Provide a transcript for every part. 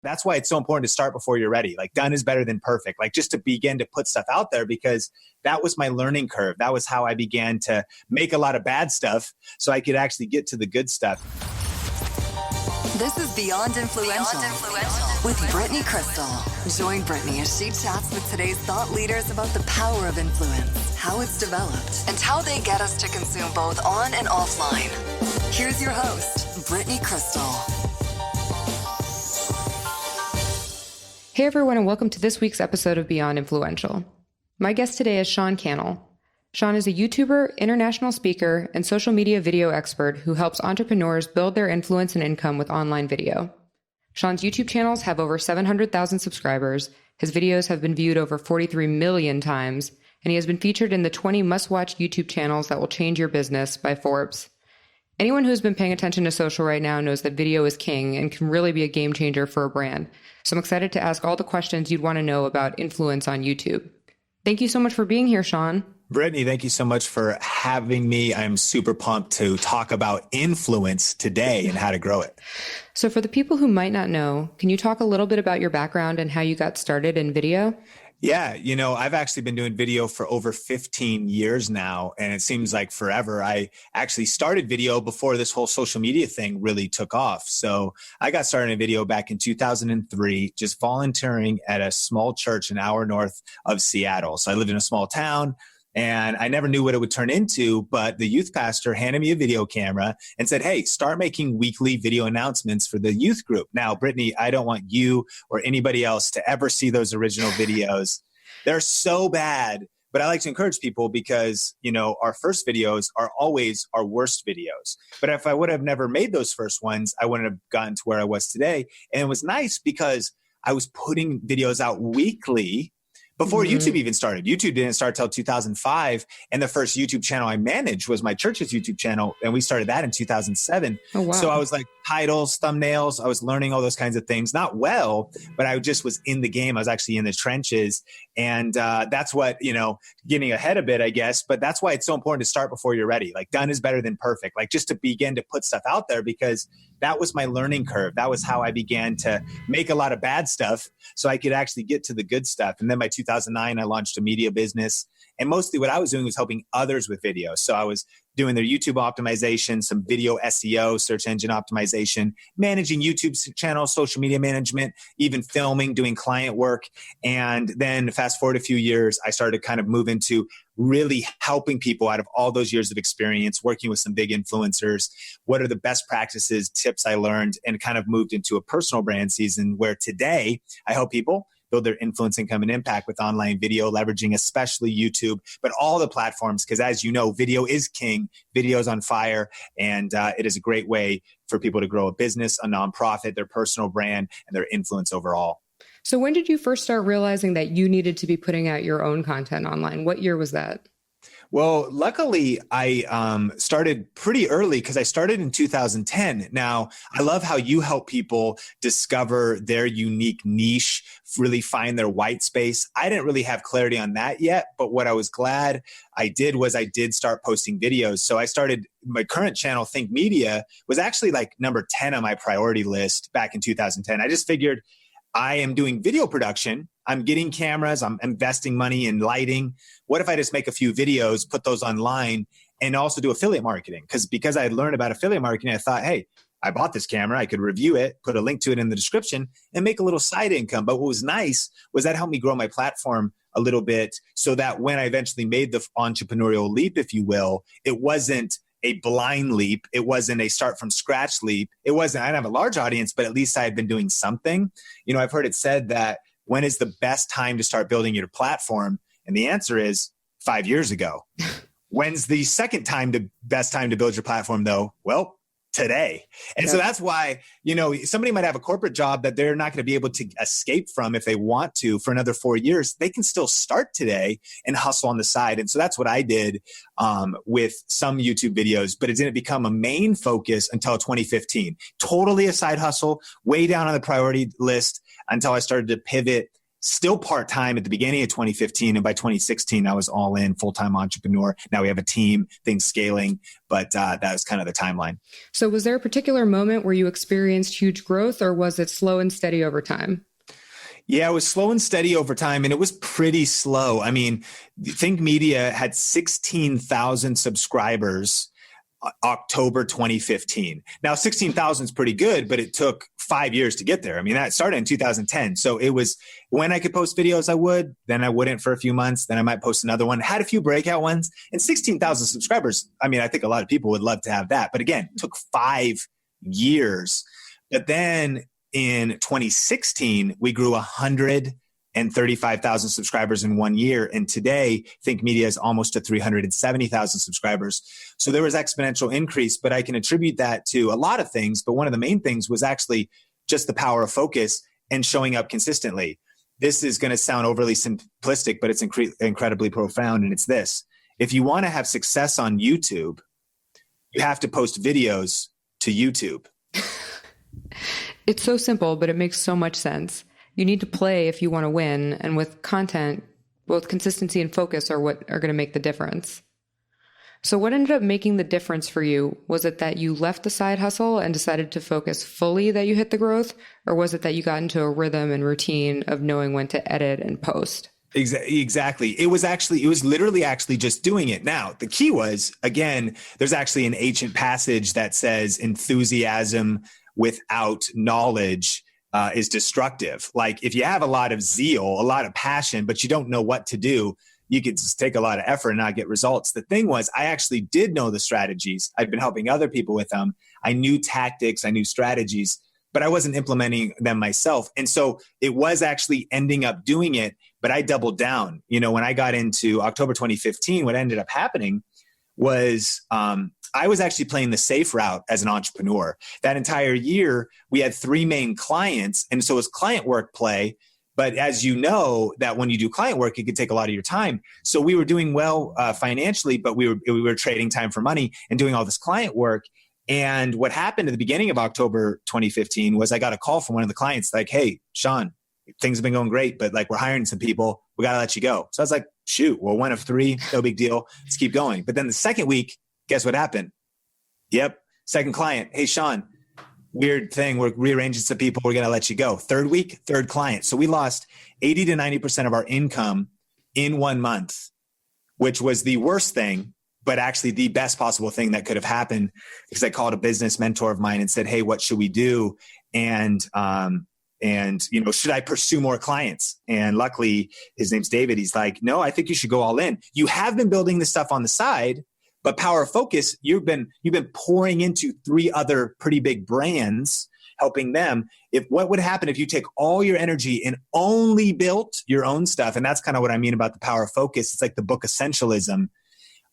That's why it's so important to start before you're ready. Like done is better than perfect. Like just to begin to put stuff out there, because that was my learning curve. That was how I began to make a lot of bad stuff so I could actually get to the good stuff. This is Beyond Influential, with Brittany Crystal. Join Brittany as she chats with today's thought leaders about the power of influence, how it's developed, and how they get us to consume both on and offline. Here's your host, Brittany Crystal. Hey everyone, and welcome to this week's episode of Beyond Influential. My guest today is Sean Cannell. Sean is a YouTuber, international speaker, and social media video expert who helps entrepreneurs build their influence and income with online video. Sean's YouTube channels have over 700,000 subscribers, his videos have been viewed over 43 million times, and he has been featured in the 20 must-watch YouTube channels that will change your business by Forbes. Anyone who's been paying attention to social right now knows that video is king and can really be a game changer for a brand. So I'm excited to ask all the questions you'd want to know about influence on YouTube. Thank you so much for being here, Sean. Brittany, thank you so much for having me. I'm super pumped to talk about influence today and how to grow it. So for the people who might not know, can you talk a little bit about your background and how you got started in video? Yeah, I've actually been doing video for over 15 years now, and it seems like forever. I actually started video before this whole social media thing really took off. So I got started in video back in 2003, just volunteering at a small church an hour north of Seattle. So I lived in a small town, and I never knew what it would turn into, but the youth pastor handed me a video camera and said, hey, start making weekly video announcements for the youth group. Now, Brittany, I don't want you or anybody else to ever see those original videos. They're so bad, but I like to encourage people because, our first videos are always our worst videos. But if I would have never made those first ones, I wouldn't have gotten to where I was today. And it was nice because I was putting videos out weekly before YouTube even started. YouTube didn't start till 2005. And the first YouTube channel I managed was my church's YouTube channel. And we started that in 2007. Oh, wow. So I was like titles, thumbnails. I was learning all those kinds of things. Not well, but I just was in the game. I was actually in the trenches. And that's what, getting ahead a bit, I guess. But that's why it's so important to start before you're ready. Like done is better than perfect. Like just to begin to put stuff out there, because that was my learning curve. That was how I began to make a lot of bad stuff so I could actually get to the good stuff. And then by 2009, I launched a media business. And mostly what I was doing was helping others with video. So I was doing their YouTube optimization, some video SEO, search engine optimization, managing YouTube channels, social media management, even filming, doing client work. And then fast forward a few years, I started to kind of move into really helping people out of all those years of experience, working with some big influencers. What are the best practices, tips I learned, and kind of moved into a personal brand season where today I help people build their influence, income, and impact with online video, leveraging especially YouTube, but all the platforms, because as you know, video is king, video is on fire, and it is a great way for people to grow a business, a nonprofit, their personal brand, and their influence overall. So when did you first start realizing that you needed to be putting out your own content online? What year was that? Well, luckily, I started pretty early because I started in 2010. Now, I love how you help people discover their unique niche, really find their white space. I didn't really have clarity on that yet, but what I was glad I did was I did start posting videos. So I started my current channel, Think Media, was actually like number 10 on my priority list back in 2010. I just figured I am doing video production. I'm getting cameras. I'm investing money in lighting. What if I just make a few videos, put those online, and also do affiliate marketing? Because I had learned about affiliate marketing, I thought, hey, I bought this camera. I could review it, put a link to it in the description, and make a little side income. But what was nice was that helped me grow my platform a little bit so that when I eventually made the entrepreneurial leap, if you will, it wasn't a blind leap. It wasn't a start from scratch leap. I didn't have a large audience, but at least I had been doing something. I've heard it said that when is the best time to start building your platform? And the answer is 5 years ago. When's the second best time to build your platform though? Well, today. And so that's why, somebody might have a corporate job that they're not going to be able to escape from if they want to for another 4 years. They can still start today and hustle on the side. And so that's what I did with some YouTube videos, but it didn't become a main focus until 2015. Totally a side hustle, way down on the priority list until I started to pivot still part-time at the beginning of 2015. And by 2016, I was all in, full-time entrepreneur. Now we have a team, things scaling, but that was kind of the timeline. So was there a particular moment where you experienced huge growth, or was it slow and steady over time? Yeah, it was slow and steady over time, and it was pretty slow. I mean, Think Media had 16,000 subscribers October 2015. Now, 16,000 is pretty good, but it took 5 years to get there. I mean, that started in 2010. So it was when I could post videos, I would, then I wouldn't for a few months. Then I might post another one, had a few breakout ones, and 16,000 subscribers. I mean, I think a lot of people would love to have that. But again, it took 5 years. But then in 2016, we grew 135,000 subscribers in 1 year. And today, Think Media is almost to 370,000 subscribers. So there was exponential increase, but I can attribute that to a lot of things. But one of the main things was actually just the power of focus and showing up consistently. This is going to sound overly simplistic, but it's incredibly profound. And it's this: if you want to have success on YouTube, you have to post videos to YouTube. It's so simple, but it makes so much sense. You need to play if you want to win. And with content, both consistency and focus are what are going to make the difference. So what ended up making the difference for you? Was it that you left the side hustle and decided to focus fully that you hit the growth? Or was it that you got into a rhythm and routine of knowing when to edit and post? Exactly. It was literally just doing it. Now, the key was, again, there's actually an ancient passage that says enthusiasm without knowledge is destructive. Like if you have a lot of zeal, a lot of passion, but you don't know what to do, you could just take a lot of effort and not get results. The thing was, I actually did know the strategies. I've been helping other people with them. I knew tactics, I knew strategies, but I wasn't implementing them myself. And so it was actually ending up doing it, but I doubled down. You know, when I got into October 2015, what ended up happening was I was actually playing the safe route as an entrepreneur. That entire year, we had 3 main clients. And so it was client work play. But as you know, that when you do client work, it could take a lot of your time. So we were doing well financially, but we were trading time for money and doing all this client work. And what happened at the beginning of October 2015 was I got a call from one of the clients like, "Hey, Sean, things have been going great, but like we're hiring some people. We got to let you go." So I was like, shoot, well, 1 of 3, no big deal. Let's keep going. But then the second week, guess what happened? Yep. Second client. "Hey, Sean, weird thing. We're rearranging some people. We're going to let you go." Third week, third client. So we lost 80 to 90% of our income in 1 month, which was the worst thing, but actually the best possible thing that could have happened, because I called a business mentor of mine and said, "Hey, what should we do?" And you know, should I pursue more clients? And luckily, his name's David. He's like, "No, I think you should go all in. You have been building this stuff on the side, but power of focus, you've been pouring into 3 other pretty big brands, helping them. What would happen if you take all your energy and only built your own stuff?" And that's kind of what I mean about the power of focus. It's like the book Essentialism.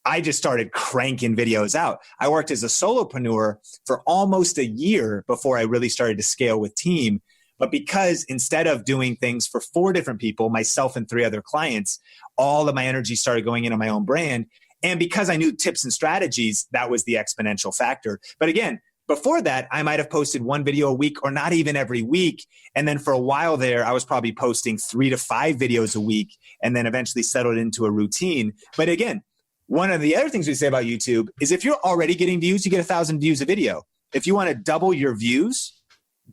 I just started cranking videos out. I worked as a solopreneur for almost a year before I really started to scale with team. But because instead of doing things for 4 different people, myself and 3 other clients, all of my energy started going into my own brand. And because I knew tips and strategies, that was the exponential factor. But again, before that, I might have posted 1 video a week or not even every week. And then for a while there, I was probably posting 3 to 5 videos a week, and then eventually settled into a routine. But again, one of the other things we say about YouTube is if you're already getting views, you get 1,000 views a video. If you want to double your views,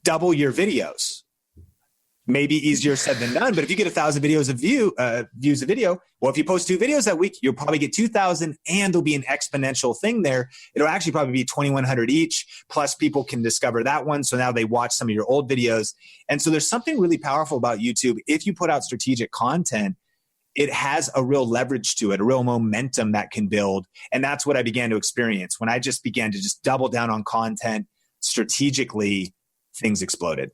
double your videos. Maybe easier said than done, but if you get 1,000 views a video, well, if you post 2 videos that week, you'll probably get 2,000, and there'll be an exponential thing there. It'll actually probably be 2,100 each, plus people can discover that one. So now they watch some of your old videos. And so there's something really powerful about YouTube. If you put out strategic content, it has a real leverage to it, a real momentum that can build. And that's what I began to experience. When I just began to just double down on content strategically, things exploded.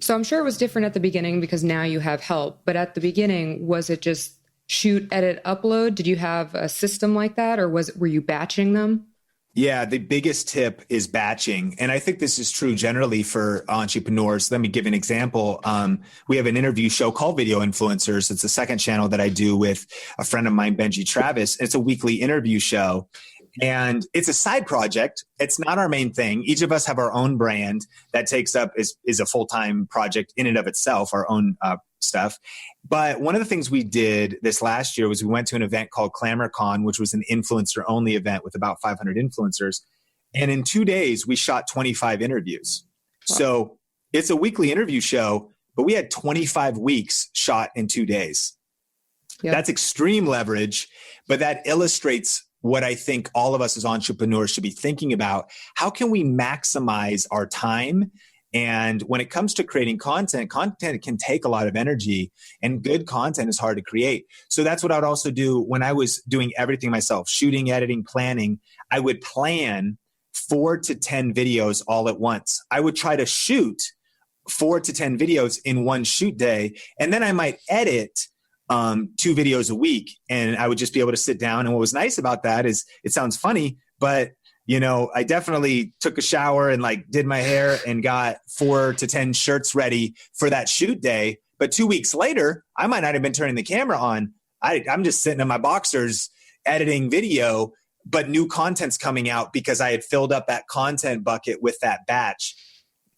So I'm sure it was different at the beginning because now you have help. But at the beginning, was it just shoot, edit, upload? Did you have a system like that, or were you batching them? Yeah, the biggest tip is batching. And I think this is true generally for entrepreneurs. Let me give an example. We have an interview show called Video Influencers. It's the second channel that I do with a friend of mine, Benji Travis. It's a weekly interview show. And it's a side project. It's not our main thing. Each of us have our own brand that takes up is a full-time project in and of itself, our own stuff. But one of the things we did this last year was we went to an event called ClamorCon, which was an influencer only event with about 500 influencers. And in 2 days, we shot 25 interviews. Wow. So it's a weekly interview show, but we had 25 weeks shot in 2 days. Yep. That's extreme leverage, but that illustrates what I think all of us as entrepreneurs should be thinking about. How can we maximize our time? And when it comes to creating content can take a lot of energy, and good content is hard to create. So that's what I would also do when I was doing everything myself, shooting, editing, planning. I would plan 4 to 10 videos all at once. I would try to shoot 4 to 10 videos in one shoot day, and then I might edit 2 videos a week, and I would just be able to sit down. And what was nice about that is, it sounds funny, but I definitely took a shower and did my hair and got 4 to 10 shirts ready for that shoot day. But 2 weeks later, I might not have been turning the camera on. I'm just sitting in my boxers editing video, but new content's coming out because I had filled up that content bucket with that batch.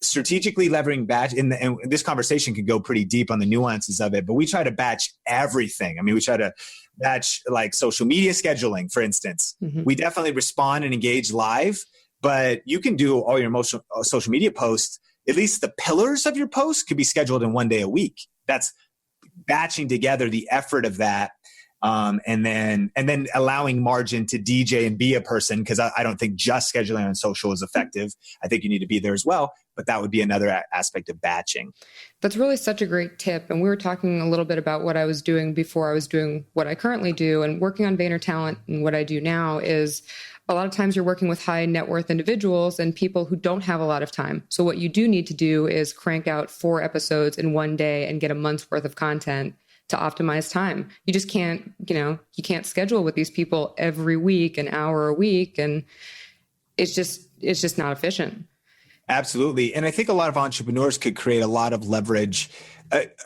Strategically leveraging batch, and this conversation could go pretty deep on the nuances of it, but we try to batch everything. I mean, we try to batch social media scheduling, for instance. Mm-hmm. We definitely respond and engage live, but you can do all your social media posts. At least the pillars of your posts could be scheduled in 1 day a week. That's batching together the effort of that. And then allowing margin to DJ and be a person, because I don't think just scheduling on social is effective. I think you need to be there as well, but that would be another aspect of batching. That's really such a great tip. And we were talking a little bit about what I was doing before I was doing what I currently do, and working on Vayner Talent. And what I do now is, a lot of times you're working with high net worth individuals and people who don't have a lot of time. So what you do need to do is crank out 4 episodes in 1 day and get a month's worth of content to optimize time. You just can't, you can't schedule with these people every week, an hour a week. And it's just not efficient. Absolutely. And I think a lot of entrepreneurs could create a lot of leverage.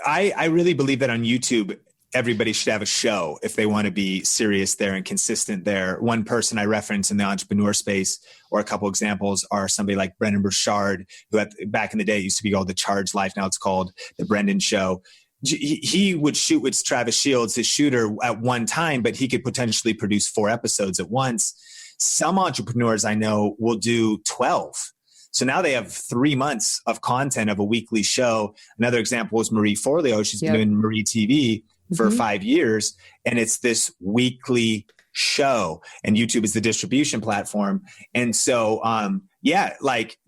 I really believe that on YouTube, everybody should have a show if they want to be serious there and consistent there. One person I reference in the entrepreneur space, or a couple examples, are somebody like Brendan Burchard, who back in the day used to be called The Charge Life. Now it's called The Brendan Show. He would shoot with Travis Shields, his shooter, at one time, but he could potentially produce 4 episodes at once. Some entrepreneurs I know will do 12. So now they have 3 months of content of a weekly show. Another example is Marie Forleo. She's been doing Marie TV for 5 years, and it's this weekly show, and YouTube is the distribution platform. And so,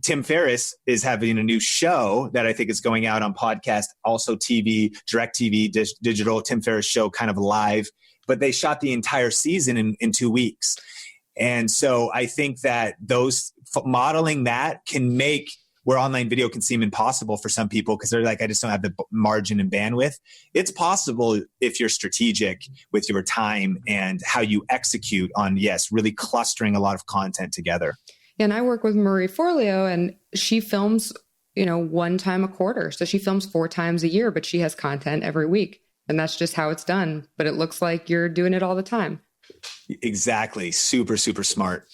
Tim Ferriss is having a new show that I think is going out on podcast, also TV, direct TV, digital. Tim Ferriss show, kind of live, but they shot the entire season in 2 weeks. And so I think that modeling that can make where online video can seem impossible for some people, because they're like, I just don't have the margin and bandwidth. It's possible if you're strategic with your time and how you execute on, really clustering a lot of content together. And I work with Marie Forleo, and she films, 1 time a quarter. So she films 4 times a year, but she has content every week. And that's just how it's done. But it looks like you're doing it all the time. Exactly. Super, super smart.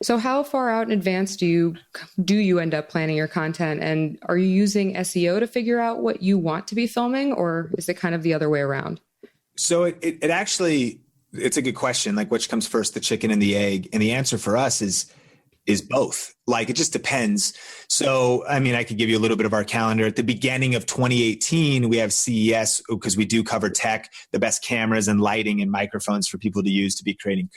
So how far out in advance do you end up planning your content? And are you using SEO to figure out what you want to be filming, or is it kind of the other way around? So it actually, it's a good question. Like, which comes first, the chicken and the egg? And the answer for us is both. It just depends. So, I could give you a little bit of our calendar. At the beginning of 2018, we have CES, because we do cover tech, the best cameras and lighting and microphones for people to use to be creating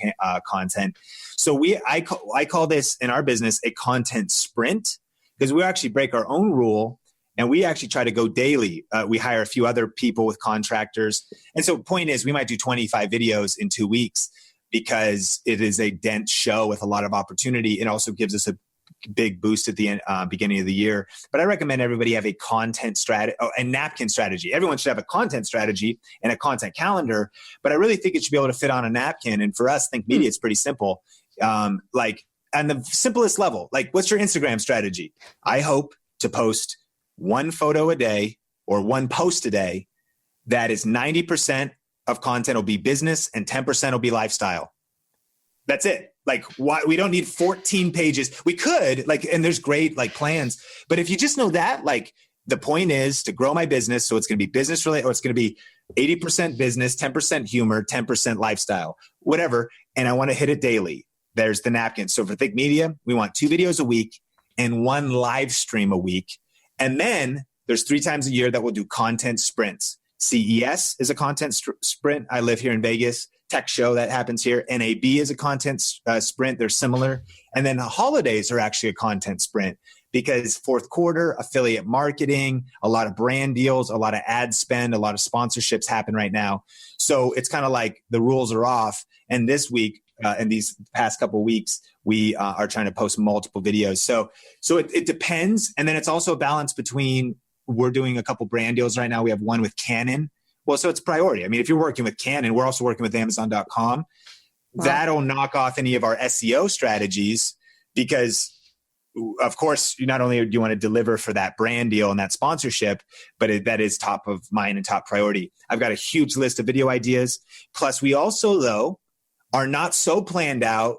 content. So I call this in our business a content sprint, because we actually break our own rule, and we actually try to go daily. We hire a few other people with contractors. And so the point is, we might do 25 videos in 2 weeks, because it is a dense show with a lot of opportunity. It also gives us a big boost at the beginning of the year. But I recommend everybody have a content strategy, a napkin strategy. Everyone should have a content strategy and a content calendar, but I really think it should be able to fit on a napkin. And for us, Think Media, it's pretty simple. On the simplest level, what's your Instagram strategy? I hope to post 1 photo a day or 1 post a day that is 90% of content will be business and 10% will be lifestyle. That's it. Why we don't need 14 pages. We could and there's great plans, but if you just know that, the point is to grow my business. So it's going to be business related, or it's going to be 80% business, 10% humor, 10% lifestyle, whatever. And I want to hit it daily. There's the napkin. So for Think Media, we want 2 videos a week and 1 live stream a week. And then there's 3 times a year that we'll do content sprints. CES is a content sprint. I live here in Vegas. Tech show that happens here. NAB is a content sprint. They're similar. And then the holidays are actually a content sprint, because fourth quarter, affiliate marketing, a lot of brand deals, a lot of ad spend, a lot of sponsorships happen right now. So it's kind of like the rules are off. And this week, and these past couple of weeks, we are trying to post multiple videos. So it depends. And then it's also a balance between, we're doing a couple brand deals right now. We have one with Cannell. Well, so it's priority. I mean, if you're working with Cannell, we're also working with Amazon.com. Wow. That'll knock off any of our SEO strategies, because of course, not only do you want to deliver for that brand deal and that sponsorship, but that is top of mind and top priority. I've got a huge list of video ideas. Plus, we also, though, are not so planned out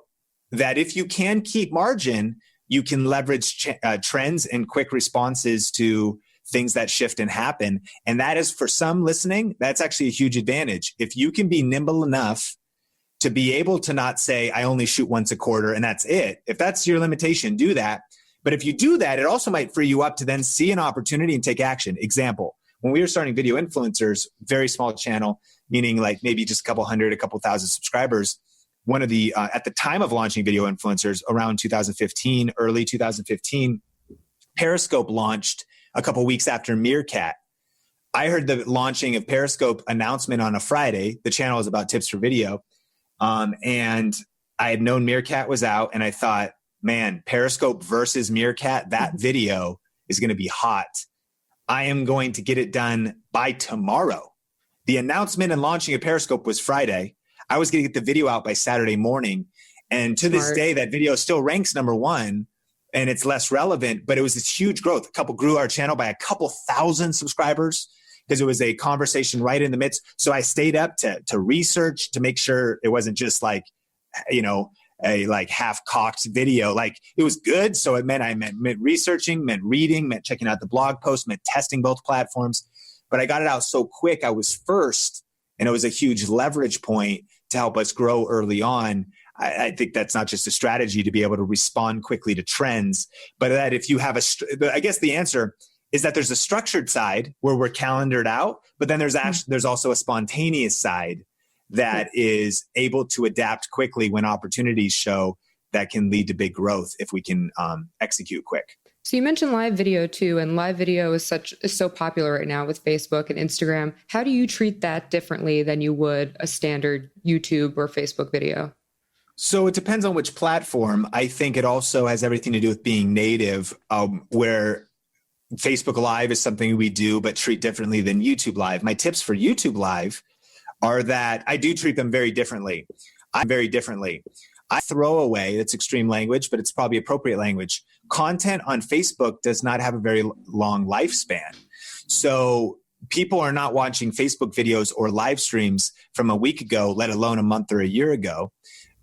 that if you can keep margin, you can leverage trends and quick responses to things that shift and happen. And that is, for some listening, that's actually a huge advantage. If you can be nimble enough to be able to not say, I only shoot once a quarter and that's it. If that's your limitation, do that. But if you do that, it also might free you up to then see an opportunity and take action. Example, when we were starting Video Influencers, very small channel, meaning like maybe just a couple hundred, a couple thousand subscribers. One of the, at the time of launching Video Influencers around 2015, early 2015, Periscope launched a couple weeks after Meerkat. I heard the launching of Periscope announcement on a Friday. The channel is about tips for video. And I had known Meerkat was out, and I thought, man, Periscope versus Meerkat, that video is going to be hot. I am going to get it done by tomorrow. The announcement and launching of Periscope was Friday. I was going to get the video out by Saturday morning. And to this day, that video still ranks number 1. And it's less relevant, but it was this huge growth. Grew our channel by a couple thousand subscribers, because it was a conversation right in the midst. So I stayed up to research to make sure it wasn't just like, a like half-cocked video. Like, it was good. So it meant meant researching, meant reading, meant checking out the blog post, meant testing both platforms. But I got it out so quick. I was first, and it was a huge leverage point to help us grow early on. I think that's not just a strategy to be able to respond quickly to trends, but that if you have I guess the answer is that there's a structured side where we're calendared out, but then there's also a spontaneous side that is able to adapt quickly when opportunities show, that can lead to big growth if we can execute quick. So you mentioned live video too, and live video is so popular right now with Facebook and Instagram. How do you treat that differently than you would a standard YouTube or Facebook video? So it depends on which platform. I think it also has everything to do with being native, where Facebook Live is something we do, but treat differently than YouTube Live. My tips for YouTube Live are that I do treat them very differently. I throw away, that's extreme language, but it's probably appropriate language. Content on Facebook does not have a very long lifespan. So people are not watching Facebook videos or live streams from a week ago, let alone a month or a year ago.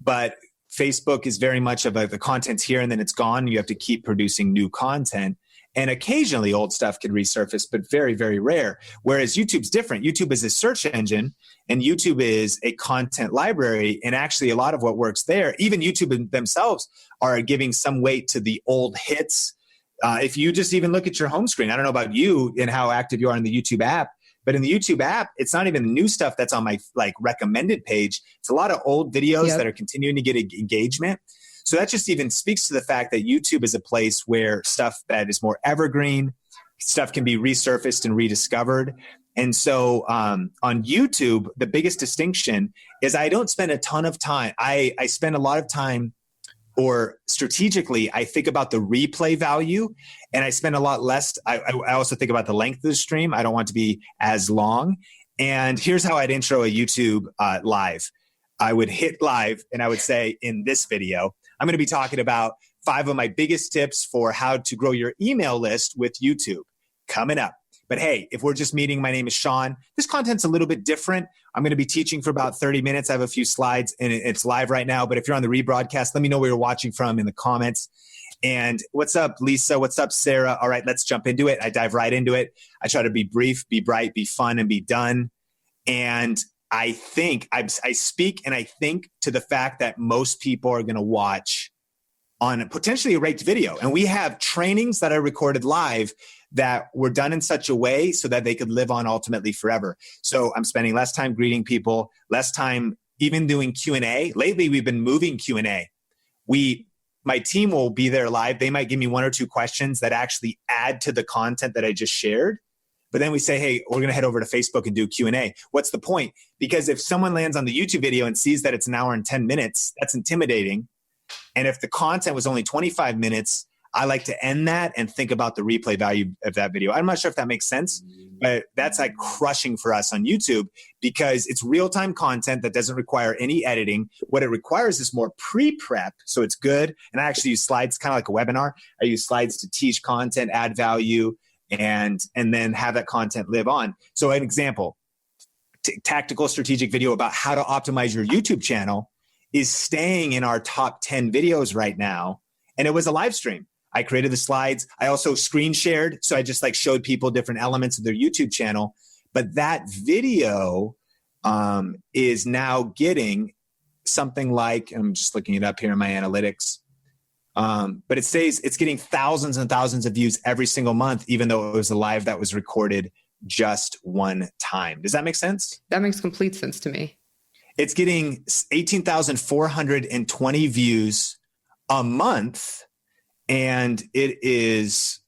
But Facebook is very much of the content's here and then it's gone. You have to keep producing new content. And occasionally old stuff can resurface, but very, very rare. Whereas YouTube's different. YouTube is a search engine and YouTube is a content library. And actually a lot of what works there, even YouTube themselves are giving some weight to the old hits. If you just even look at your home screen, I don't know about you and how active you are in the YouTube app, but in the YouTube app, it's not even the new stuff that's on my recommended page. It's a lot of old videos that are continuing to get engagement. So that just even speaks to the fact that YouTube is a place where stuff that is more evergreen, stuff can be resurfaced and rediscovered. And so on YouTube, the biggest distinction is I don't spend a ton of time. I spend a lot of time, or strategically, I think about the replay value, and I spend a lot less. I also think about the length of the stream. I don't want to be as long. And here's how I'd intro a YouTube live. I would hit live and I would say, in this video, I'm going to be talking about 5 of my biggest tips for how to grow your email list with YouTube coming up. But hey, if we're just meeting, my name is Sean. This content's a little bit different. I'm going to be teaching for about 30 minutes. I have a few slides and it's live right now. But if you're on the rebroadcast, let me know where you're watching from in the comments. And what's up, Lisa? What's up, Sarah? All right, let's jump into it. I dive right into it. I try to be brief, be bright, be fun, and be done. And I think I speak and I think to the fact that most people are going to watch on potentially a raked video. And we have trainings that are recorded live that were done in such a way so that they could live on ultimately forever. So I'm spending less time greeting people, less time even doing Q&A. Lately, we've been moving Q&A. My team will be there live. They might give me one or two questions that actually add to the content that I just shared. But then we say, hey, we're going to head over to Facebook and do Q&A. What's the point? Because if someone lands on the YouTube video and sees that it's an hour and 10 minutes, that's intimidating. And if the content was only 25 minutes, I like to end that and think about the replay value of that video. I'm not sure if that makes sense, but that's like crushing for us on YouTube because it's real-time content that doesn't require any editing. What it requires is more pre-prep, so it's good. And I actually use slides, kind of like a webinar. I use slides to teach content, add value, and then have that content live on. So an example, tactical strategic video about how to optimize your YouTube channel is staying in our top 10 videos right now. And it was a live stream. I created the slides. I also screen shared. So I just like showed people different elements of their YouTube channel. But that video is now getting something like, I'm just looking it up here in my analytics. But it's getting thousands and thousands of views every single month, even though it was a live that was recorded just one time. Does that make sense? That makes complete sense to me. It's getting 18,420 views a month, and it is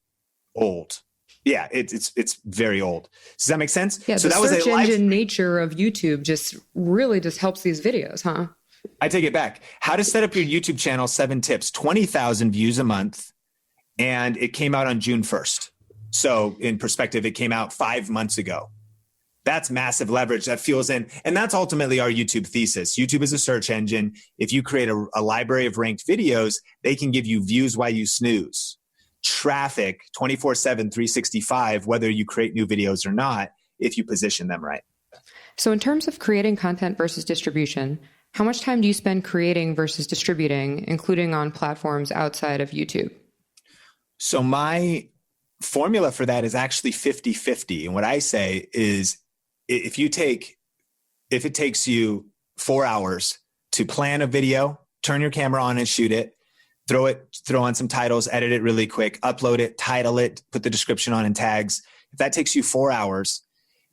old. Yeah, it's very old. Does that make sense? Yeah, so the search engine nature of YouTube just helps these videos, huh? I take it back. How to set up your YouTube channel, 7 tips, 20,000 views a month. And it came out on June 1st. So in perspective, it came out 5 months ago. That's massive leverage that fuels in. And that's ultimately our YouTube thesis. YouTube is a search engine. If you create a library of ranked videos, they can give you views while you snooze. Traffic 24/7, 365, whether you create new videos or not, if you position them right. So in terms of creating content versus distribution, how much time do you spend creating versus distributing, including on platforms outside of YouTube? So my formula for that is actually 50-50. And what I say is if it takes you 4 hours to plan a video, turn your camera on and shoot it, throw on some titles, edit it really quick, upload it, title it, put the description on and tags. If that takes you 4 hours,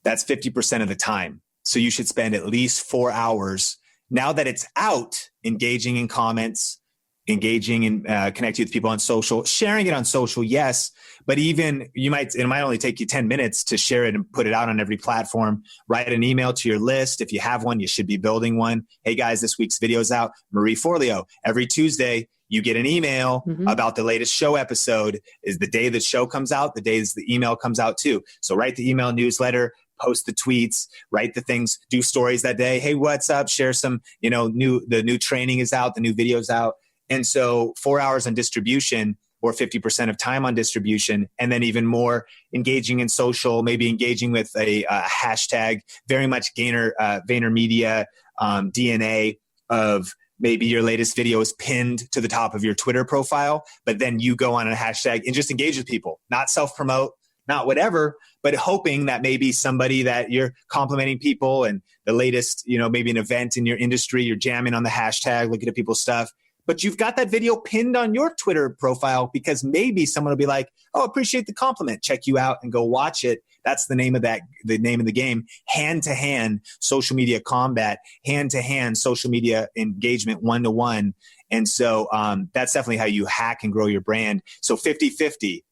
that's 50% of the time. So you should spend at least 4 hours now that it's out, engaging in comments, engaging and connecting with people on social, sharing it on social, yes. But even it might only take you 10 minutes to share it and put it out on every platform. Write an email to your list. If you have one, you should be building one. Hey guys, this week's video's out. Marie Forleo. Every Tuesday, you get an email about the latest show episode. Is the day the show comes out, the days the email comes out too. So write the email newsletter, post the tweets, write the things, do stories that day. Hey, what's up? Share some, the new training is out, the new video's out. And so 4 hours on distribution or 50% of time on distribution, and then even more engaging in social, maybe engaging with a hashtag, very much VaynerMedia DNA of maybe your latest video is pinned to the top of your Twitter profile, but then you go on a hashtag and just engage with people, not self-promote, not whatever, but hoping that maybe somebody that you're complimenting people and the latest, maybe an event in your industry, you're jamming on the hashtag, looking at people's stuff. But you've got that video pinned on your Twitter profile because maybe someone will be like, oh, appreciate the compliment. Check you out and go watch it. That's the name of the game. Hand-to-hand social media combat, hand-to-hand social media engagement, one-to-one. And so that's definitely how you hack and grow your brand. So 50-50.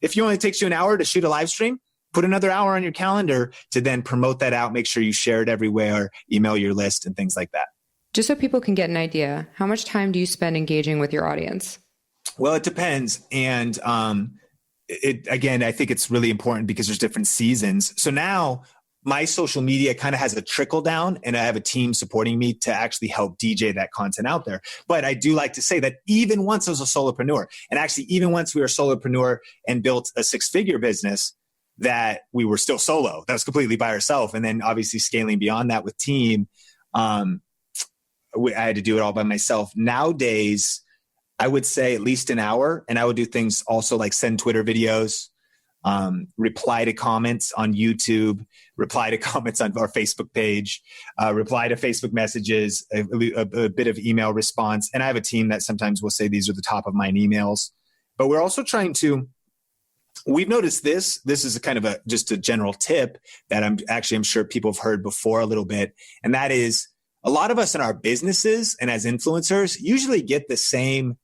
If it only takes you an hour to shoot a live stream, put another hour on your calendar to then promote that out. Make sure you share it everywhere, email your list and things like that. Just so people can get an idea, how much time do you spend engaging with your audience? Well, it depends. And again, I think it's really important because there's different seasons. So now my social media kind of has a trickle down and I have a team supporting me to actually help DJ that content out there. But I do like to say that even once I was a solopreneur, and actually even once we were a solopreneur and built a 6-figure business, that we were still solo. That was completely by ourselves. And then obviously scaling beyond that with team, I had to do it all by myself. Nowadays, I would say at least an hour. And I would do things also like send Twitter videos, reply to comments on YouTube, reply to comments on our Facebook page, reply to Facebook messages, a bit of email response. And I have a team that sometimes will say these are the top of mind emails. But we're also trying to, we've noticed this is a kind of just a general tip that I'm sure people have heard before a little bit. And that is a lot of us in our businesses and as influencers usually get the same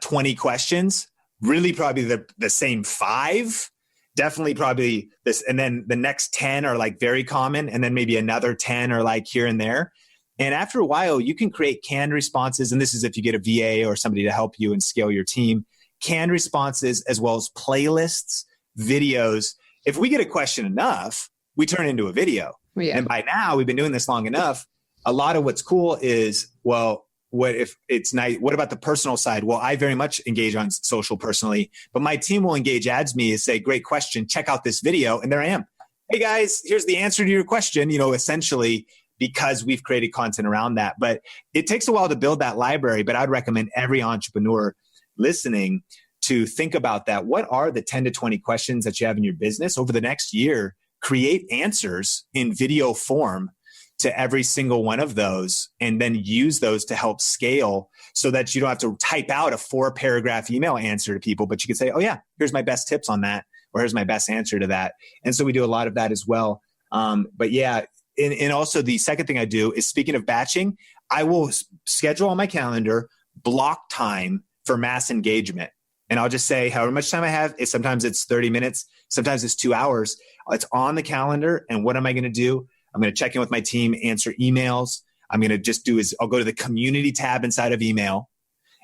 20 questions, really probably the same 5, definitely probably this. And then the next 10 are like very common. And then maybe another 10 are like here and there. And after a while, you can create canned responses. And this is if you get a VA or somebody to help you and scale your team, canned responses, as well as playlists, videos. If we get a question enough, we turn it into a video. Yeah. And by now we've been doing this long enough. A lot of what's cool is, well, what if it's nice? What about the personal side? Well, I very much engage on social personally, but my team will engage ads me and say, great question. Check out this video. And there I am. Hey guys, here's the answer to your question, essentially, because we've created content around that. But it takes a while to build that library, but I'd recommend every entrepreneur listening to think about that. What are the 10 to 20 questions that you have in your business over the next year? Create answers in video form to every single one of those, and then use those to help scale so that you don't have to type out a 4-paragraph email answer to people, but you can say, oh yeah, here's my best tips on that, or here's my best answer to that. And so we do a lot of that as well. But yeah, and also the second thing I do is, speaking of batching, I will schedule on my calendar block time for mass engagement. And I'll just say however much time I have. Sometimes it's 30 minutes. Sometimes it's 2 hours. It's on the calendar. And what am I going to do? I'm going to check in with my team, answer emails. I'm going to just I'll go to the community tab inside of email,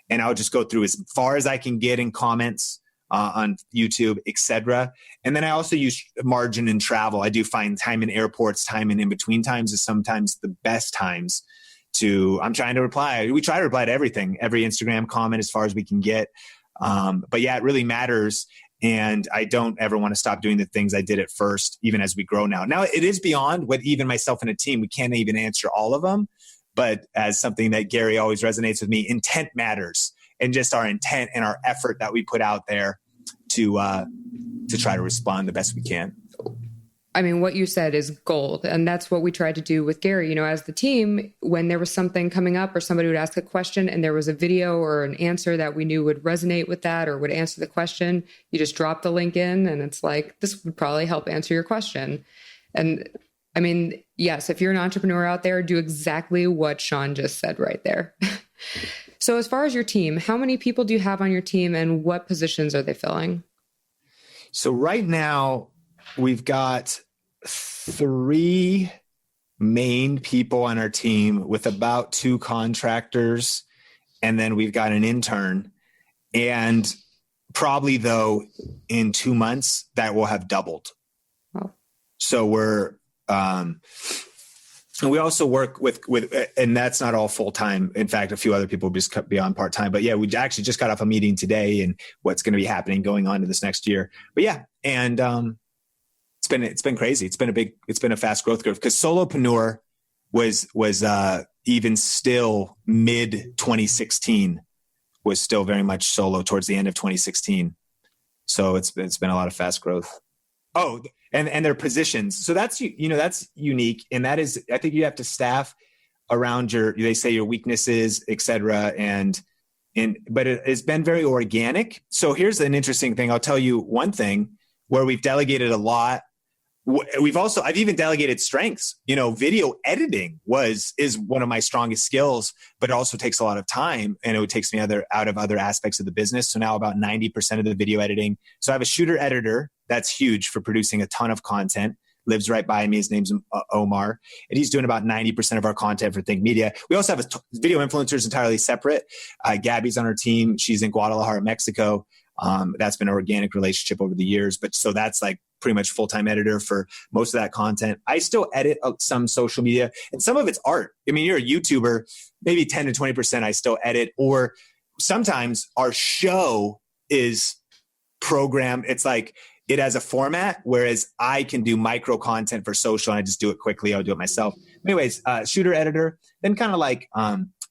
and I'll just go through as far as I can get in comments on YouTube, etc. And then I also use margin in travel. I do find time in airports, time in between times is sometimes the best times I'm trying to reply. We try to reply to everything, every Instagram comment as far as we can get. But yeah, it really matters. And I don't ever want to stop doing the things I did at first, even as we grow now. Now it is beyond what even myself and a team, we can't even answer all of them. But as something that Gary always resonates with me, intent matters, and just our intent and our effort that we put out there to try to respond the best we can. I mean, what you said is gold. And that's what we tried to do with Gary. As the team, when there was something coming up or somebody would ask a question and there was a video or an answer that we knew would resonate with that or would answer the question, you just drop the link in and it's like, this would probably help answer your question. And I mean, yes, if you're an entrepreneur out there, do exactly what Sean just said right there. So as far as your team, how many people do you have on your team and what positions are they filling? So right now, we've got 3 main people on our team with about 2 contractors, and then we've got an intern. And probably, though, in 2 months, that will have doubled. Oh. So we're and we also work with, and that's not all full time. In fact, a few other people will just be on part time. But yeah, we actually just got off a meeting today, and what's going to be happening going on to this next year. But yeah, and it's been crazy. It's been a fast growth curve, because solopreneur was even still mid 2016 was still very much solo towards the end of 2016. So it's been a lot of fast growth. Oh, and their positions. So that's unique. And that is, I think you have to staff around they say your weaknesses, et cetera. But it's been very organic. So here's an interesting thing. I'll tell you one thing where we've delegated a lot. I've even delegated strengths. Video editing is one of my strongest skills, but it also takes a lot of time, and it takes me out of other aspects of the business. So now about 90% of the video editing. So I have a shooter editor that's huge for producing a ton of content. Lives right by me. His name's Omar, and he's doing about 90% of our content for Think Media. We also have video influencers entirely separate. Gabby's on our team. She's in Guadalajara, Mexico. That's been an organic relationship over the years. But so that's like pretty much full-time editor for most of that content. I still edit some social media, and some of it's art. I mean, you're a YouTuber, maybe 10 to 20% I still edit, or sometimes our show is programmed. It's like it has a format, whereas I can do micro content for social and I just do it quickly. I'll do it myself. Anyways, shooter editor, then kind of like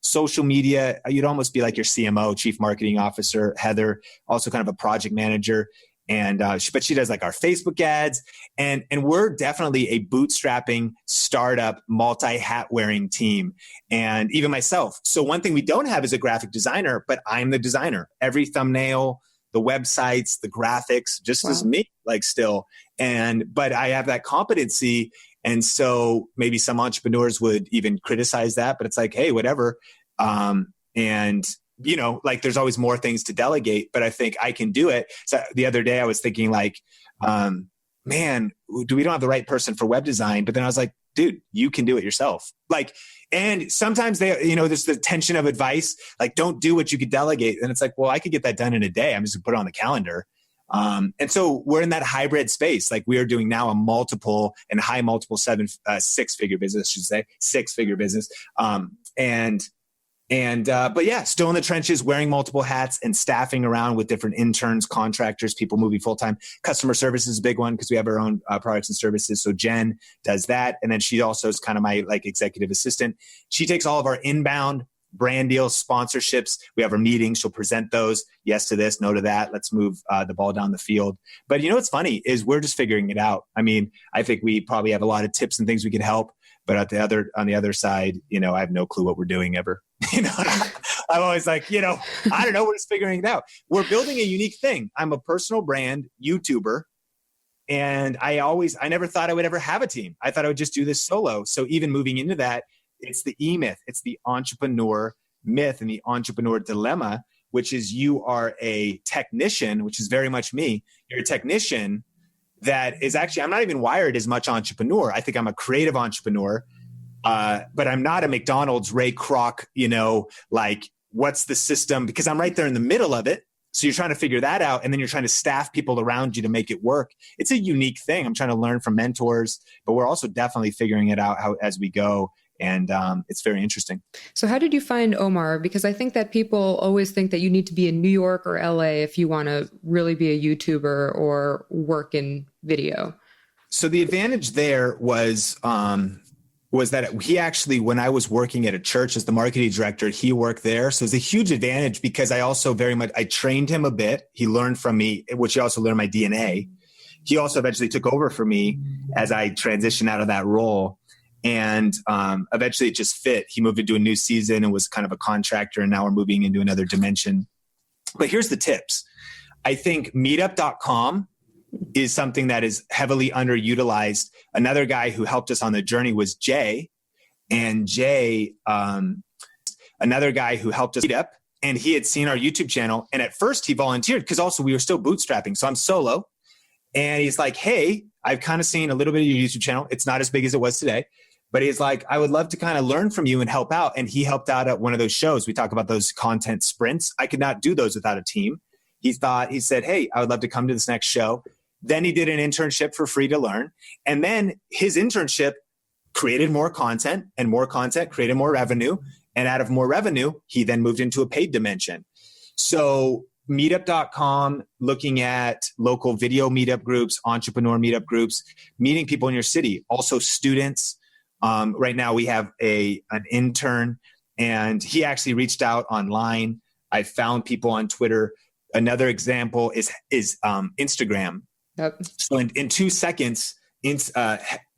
social media, you'd almost be like your CMO, chief marketing officer, Heather, also kind of a project manager. And, but she does like our Facebook ads, and we're definitely a bootstrapping startup, multi-hat wearing team. And even myself. So one thing we don't have is a graphic designer, but I'm the designer. Every thumbnail, the websites, the graphics, just as me, like still. But I have that competency. And so maybe some entrepreneurs would even criticize that, but it's like, hey, whatever. Like there's always more things to delegate, but I think I can do it. So the other day I was thinking like, man, we don't have the right person for web design. But then I was like, dude, you can do it yourself. Like, and sometimes there's the tension of advice, like don't do what you could delegate. And it's like, well, I could get that done in a day. I'm just gonna put it on the calendar. And so we're in that hybrid space. Like we are doing now a multiple and high multiple six-figure business, I should say, six-figure business. But yeah, still in the trenches, wearing multiple hats and staffing around with different interns, contractors, people moving full-time. Customer service is a big one because we have our own products and services. So Jen does that. And then she also is kind of my like executive assistant. She takes all of our inbound brand deals, sponsorships. We have our meetings. She'll present those. Yes to this, no to that. Let's move the ball down the field. But what's funny is we're just figuring it out. I mean, I think we probably have a lot of tips and things we could help. But on the other side, I have no clue what we're doing ever. I'm always like, I don't know. We're just figuring it out. We're building a unique thing. I'm a personal brand YouTuber. And I never thought I would ever have a team. I thought I would just do this solo. So even moving into that, it's the E-myth. It's the entrepreneur myth and the entrepreneur dilemma, which is you are a technician, which is very much me. You're a technician that is actually, I'm not even wired as much entrepreneur. I think I'm a creative entrepreneur, but I'm not a McDonald's Ray Kroc, like what's the system? Because I'm right there in the middle of it. So you're trying to figure that out. And then you're trying to staff people around you to make it work. It's a unique thing. I'm trying to learn from mentors, but we're also definitely figuring it out as we go. And it's very interesting. So how did you find Omar? Because I think that people always think that you need to be in New York or LA if you want to really be a YouTuber or work in video. So the advantage there was that he actually, when I was working at a church as the marketing director, he worked there. So it's a huge advantage because I also I trained him a bit. He learned from me, which he also learned my DNA. He also eventually took over for me as I transitioned out of that role. And eventually it just fit. He moved into a new season and was kind of a contractor. And now we're moving into another dimension. But here's the tips. I think meetup.com is something that is heavily underutilized. Another guy who helped us on the journey was Jay. And Jay, another guy who helped us meet up, and he had seen our YouTube channel. And at first he volunteered because also we were still bootstrapping. So I'm solo. And he's like, hey, I've kind of seen a little bit of your YouTube channel. It's not as big as it was today. But he's like, I would love to kind of learn from you and help out. And he helped out at one of those shows. We talk about those content sprints. I could not do those without a team. He said, hey, I would love to come to this next show. Then he did an internship for free to learn. And then his internship created more content, and more content created more revenue. And out of more revenue, he then moved into a paid dimension. So meetup.com, looking at local video meetup groups, entrepreneur meetup groups, meeting people in your city, also students. Right now we have an intern, and he actually reached out online. I found people on Twitter. Another example is Instagram. Yep. So in 2 seconds,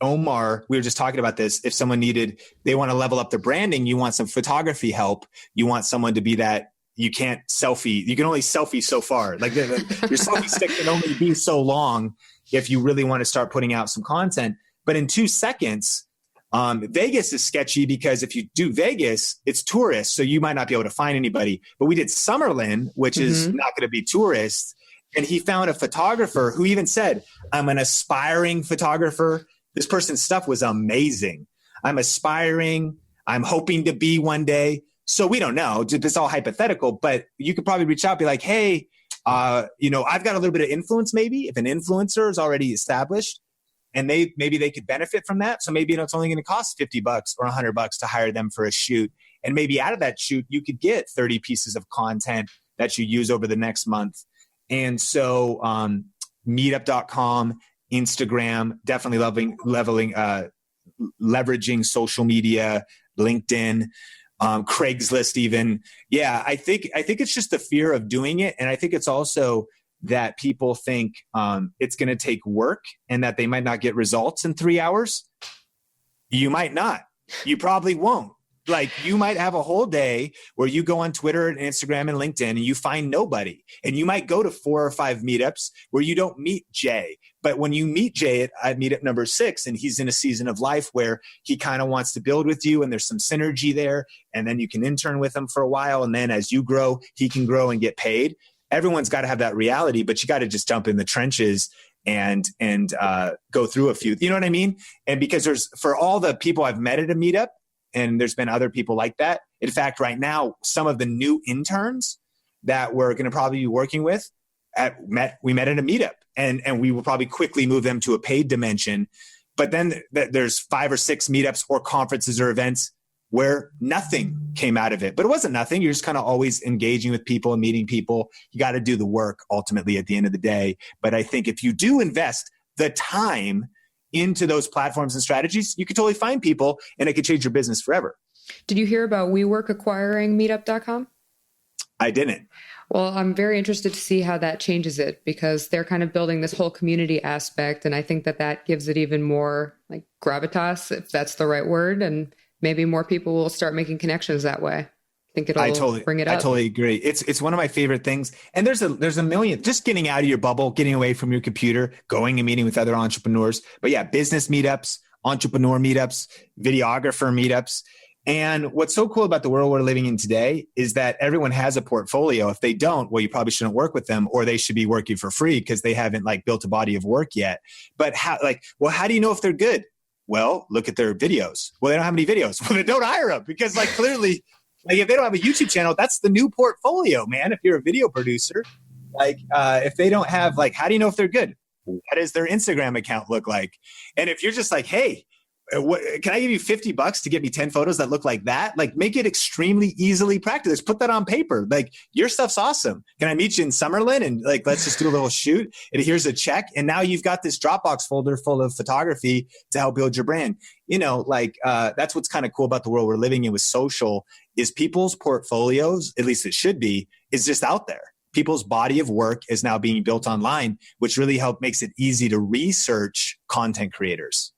Omar, we were just talking about this. If someone they want to level up their branding, you want some photography help. You want someone to be that. You can't selfie. You can only selfie so far. Like your selfie stick can only be so long if you really want to start putting out some content. But in 2 seconds, Vegas is sketchy because if you do Vegas, it's tourists. So you might not be able to find anybody. But we did Summerlin, which is not going to be tourists. And he found a photographer who even said, I'm an aspiring photographer. This person's stuff was amazing. I'm aspiring. I'm hoping to be one day. So we don't know. It's all hypothetical, but you could probably reach out and be like, hey, I've got a little bit of influence maybe if an influencer is already established and maybe they could benefit from that. So maybe it's only going to cost $50 or $100 to hire them for a shoot. And maybe out of that shoot, you could get 30 pieces of content that you use over the next month. And so meetup.com, Instagram, definitely leveraging social media, LinkedIn. Craigslist even. Yeah, I think it's just the fear of doing it. And I think it's also that people think it's going to take work and that they might not get results in 3 hours. You might not. You probably won't. Like you might have a whole day where you go on Twitter and Instagram and LinkedIn and you find nobody. And you might go to 4 or 5 meetups where you don't meet Jay. But when you meet Jay at meetup number 6 and he's in a season of life where he kind of wants to build with you and there's some synergy there, and then you can intern with him for a while. And then as you grow, he can grow and get paid. Everyone's got to have that reality, but you got to just jump in the trenches and go through a few, you know what I mean? And because for all the people I've met at a meetup, and there's been other people like that. In fact, right now, some of the new interns that we're going to probably be working with, we met at a meetup, and we will probably quickly move them to a paid dimension. But then there's 5 or 6 meetups or conferences or events where nothing came out of it. But it wasn't nothing. You're just kind of always engaging with people and meeting people. You got to do the work ultimately at the end of the day. But I think if you do invest the time into those platforms and strategies, you could totally find people and it could change your business forever. Did you hear about WeWork acquiring meetup.com? I didn't. Well, I'm very interested to see how that changes it, because they're kind of building this whole community aspect. And I think that gives it even more like gravitas, if that's the right word. And maybe more people will start making connections that way. I think it'll bring it up. I totally agree. It's one of my favorite things. And there's a million, just getting out of your bubble, getting away from your computer, going and meeting with other entrepreneurs. But yeah, business meetups, entrepreneur meetups, videographer meetups. And what's so cool about the world we're living in today is that everyone has a portfolio. If they don't, well, you probably shouldn't work with them, or they should be working for free because they haven't like built a body of work yet. But how do you know if they're good? Well, look at their videos. Well, they don't have any videos. Well, then don't hire them, because like clearly, like if they don't have a YouTube channel, that's the new portfolio, man. If you're a video producer, like if they don't have, like, how do you know if they're good? What does their Instagram account look like? And if you're just like, hey, can I give you $50 to get me 10 photos that look like that? Like, make it extremely easily practical. Put that on paper. Like, your stuff's awesome. Can I meet you in Summerlin? And like, let's just do a little shoot. And here's a check. And now you've got this Dropbox folder full of photography to help build your brand. You know, like that's what's kind of cool about the world we're living in with social, is people's portfolios, at least it should be, is just out there. People's body of work is now being built online, which really makes it easy to research content creators.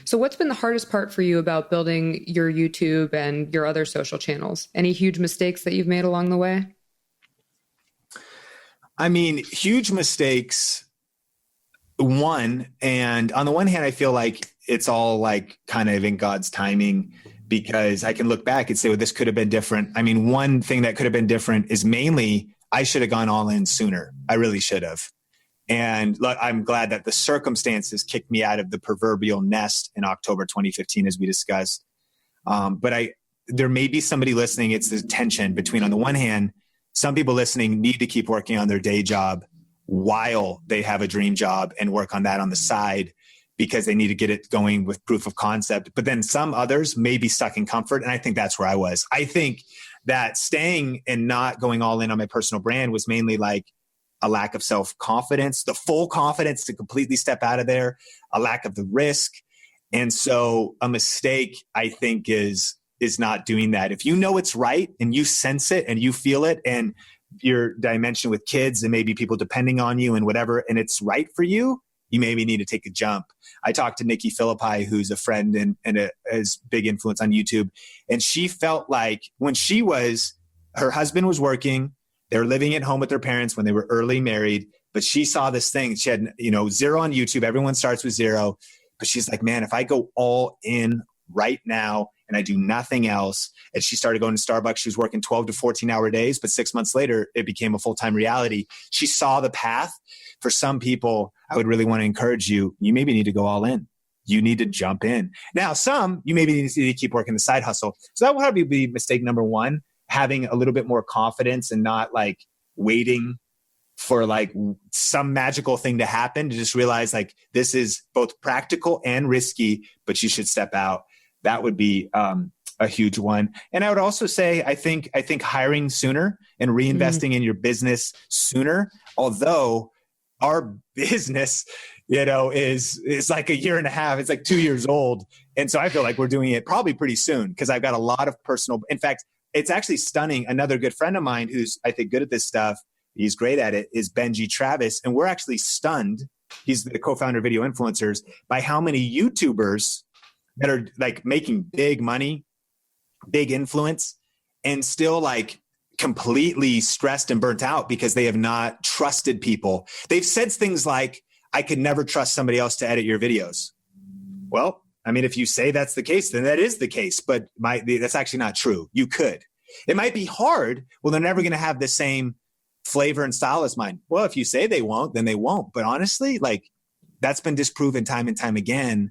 So what's been the hardest part for you about building your YouTube and your other social channels? Any huge mistakes that you've made along the way? I mean, huge mistakes. And on the one hand, I feel like it's all like kind of in God's timing, because I can look back and say, well, this could have been different. I mean, one thing that could have been different is mainly I should have gone all in sooner. I really should have. And look, I'm glad that the circumstances kicked me out of the proverbial nest in October 2015, as we discussed. But there may be somebody listening. It's the tension between, on the one hand, some people listening need to keep working on their day job while they have a dream job and work on that on the side, because they need to get it going with proof of concept. But then some others may be stuck in comfort. And I think that's where I was. I think that staying and not going all in on my personal brand was mainly like a lack of self-confidence, the full confidence to completely step out of there, a lack of the risk. And so a mistake, I think, is not doing that. If you know it's right and you sense it and you feel it, and your dimension with kids and maybe people depending on you and whatever, and it's right for you, you maybe need to take a jump. I talked to Nikki Phillippi, who's a friend and has big influence on YouTube. And she felt like when her husband was working, they were living at home with their parents when they were early married, but she saw this thing. She had, 0 on YouTube. Everyone starts with 0. But she's like, man, if I go all in right now and I do nothing else. And she started going to Starbucks. She was working 12 to 14-hour days, but 6 months later, it became a full-time reality. She saw the path. For some people, I would really want to encourage you, you maybe need to go all in. You need to jump in. Now, you maybe need to keep working the side hustle. So that would probably be mistake number 1, having a little bit more confidence and not like waiting for like some magical thing to happen, to just realize like this is both practical and risky, but you should step out. That would be a huge one. And I would also say, I think hiring sooner and reinvesting in your business sooner, although our business is like a year and a half. It's like 2 years old. And so I feel like we're doing it probably pretty soon because I've got a lot of personal, in fact, it's actually stunning. Another good friend of mine who's, I think, good at this stuff, he's great at it, is Benji Travis. And we're actually stunned. He's the co-founder of Video Influencers by how many YouTubers that are like making big money, big influence, and still like completely stressed and burnt out because they have not trusted people. They've said things like, I could never trust somebody else to edit your videos. Well, I mean, if you say that's the case, then that is the case, but that's actually not true. You could. It might be hard. Well, they're never going to have the same flavor and style as mine. Well, if you say they won't, then they won't. But honestly, like that's been disproven time and time again.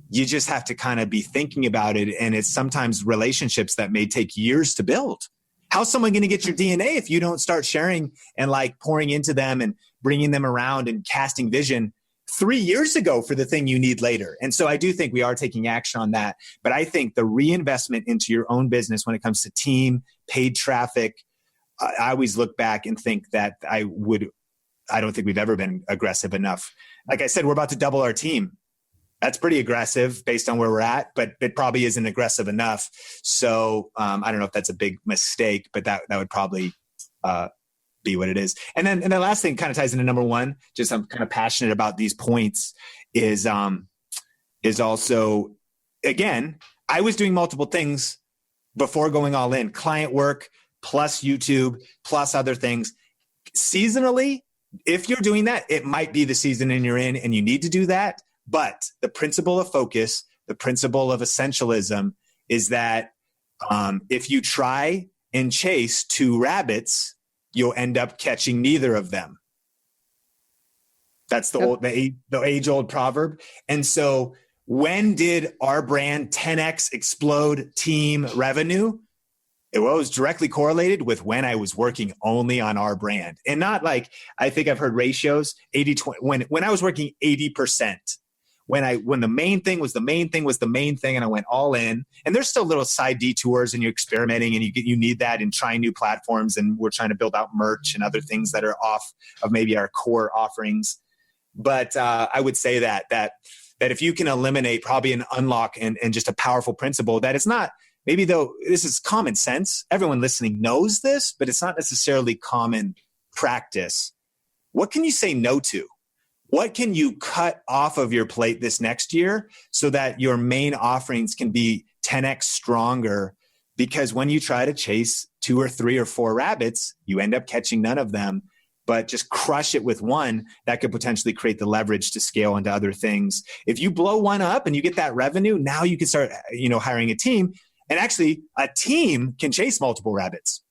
You just have to kind of be thinking about it. And it's sometimes relationships that may take years to build. How's someone going to get your DNA if you don't start sharing and like pouring into them and bringing them around and casting vision 3 years ago for the thing you need later? And so I do think we are taking action on that. But I think the reinvestment into your own business when it comes to team, paid traffic, I always look back and think that I don't think we've ever been aggressive enough. Like I said, we're about to double our team. That's pretty aggressive based on where we're at, but it probably isn't aggressive enough. So I don't know if that's a big mistake, but that would probably be what it is. And then the last thing kind of ties into number one, just I'm kind of passionate about these points is also, again, I was doing multiple things before going all in, client work plus YouTube plus other things. Seasonally, if you're doing that, it might be the season and you're in and you need to do that. But the principle of focus, the principle of essentialism is that if you try and chase two rabbits, you'll end up catching neither of them. That's the age-old proverb. And so when did our brand 10x explode team revenue? It was directly correlated with when I was working only on our brand. And not like, I think I've heard ratios, 80-20, when I was working 80%. When the main thing was the main thing was the main thing and I went all in, and there's still little side detours and you're experimenting and you need that and trying new platforms, and we're trying to build out merch and other things that are off of maybe our core offerings. But I would say that if you can eliminate probably an unlock and just a powerful principle that it's not, maybe though this is common sense, everyone listening knows this, but it's not necessarily common practice. What can you say no to? What can you cut off of your plate this next year so that your main offerings can be 10x stronger? Because when you try to chase 2 or 3 or 4 rabbits, you end up catching none of them, but just crush it with one that could potentially create the leverage to scale into other things. If you blow one up and you get that revenue, now you can start, hiring a team, and actually a team can chase multiple rabbits.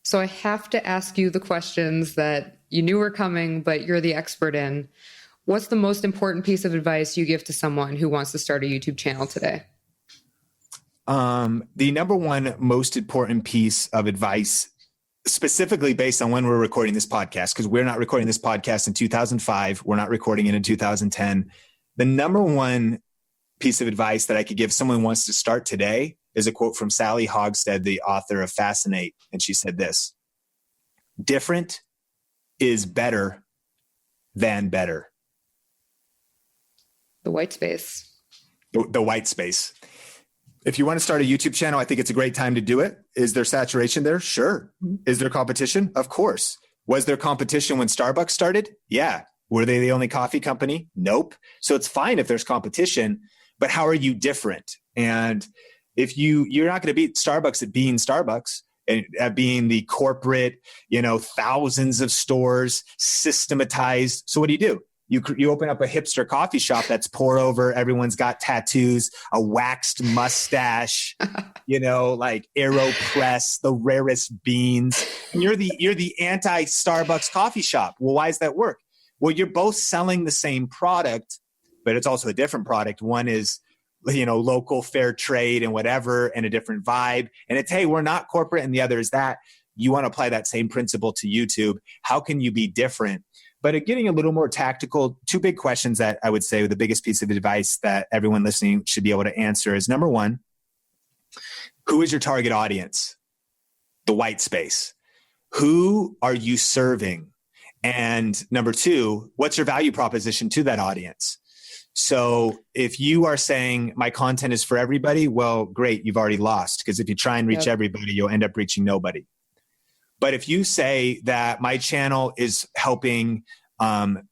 So I have to ask you the questions that you knew were coming, but you're the expert in. What's the most important piece of advice you give to someone who wants to start a YouTube channel today? The number one most important piece of advice, specifically based on when we're recording this podcast, because we're not recording this podcast in 2005, we're not recording it in 2010. The number one piece of advice that I could give someone who wants to start today is a quote from Sally Hogstead, the author of Fascinate. And she said this: different is better than better. The white space. The white space. If you want to start a YouTube channel, I think it's a great time to do it. Is there saturation there? Sure. Is there competition? Of course. Was there competition when Starbucks started? Yeah. Were they the only coffee company? Nope. So it's fine if there's competition, but how are you different? And if you're not going to beat Starbucks at being Starbucks and at being the corporate, thousands of stores, systematized. So what do? You open up a hipster coffee shop that's pour over. Everyone's got tattoos, a waxed mustache, like AeroPress, the rarest beans. And you're the anti-Starbucks coffee shop. Well, why does that work? Well, you're both selling the same product, but it's also a different product. One is local fair trade and whatever, and a different vibe. And it's, hey, we're not corporate. And the other is that you want to apply that same principle to YouTube. How can you be different? But getting a little more tactical, 2 big questions that I would say the biggest piece of advice that everyone listening should be able to answer is, number one, who is your target audience? The white space. Who are you serving? And number two, what's your value proposition to that audience? So if you are saying my content is for everybody, well, great, you've already lost. Because if you try and reach everybody, you'll end up reaching nobody. But if you say that my channel is helping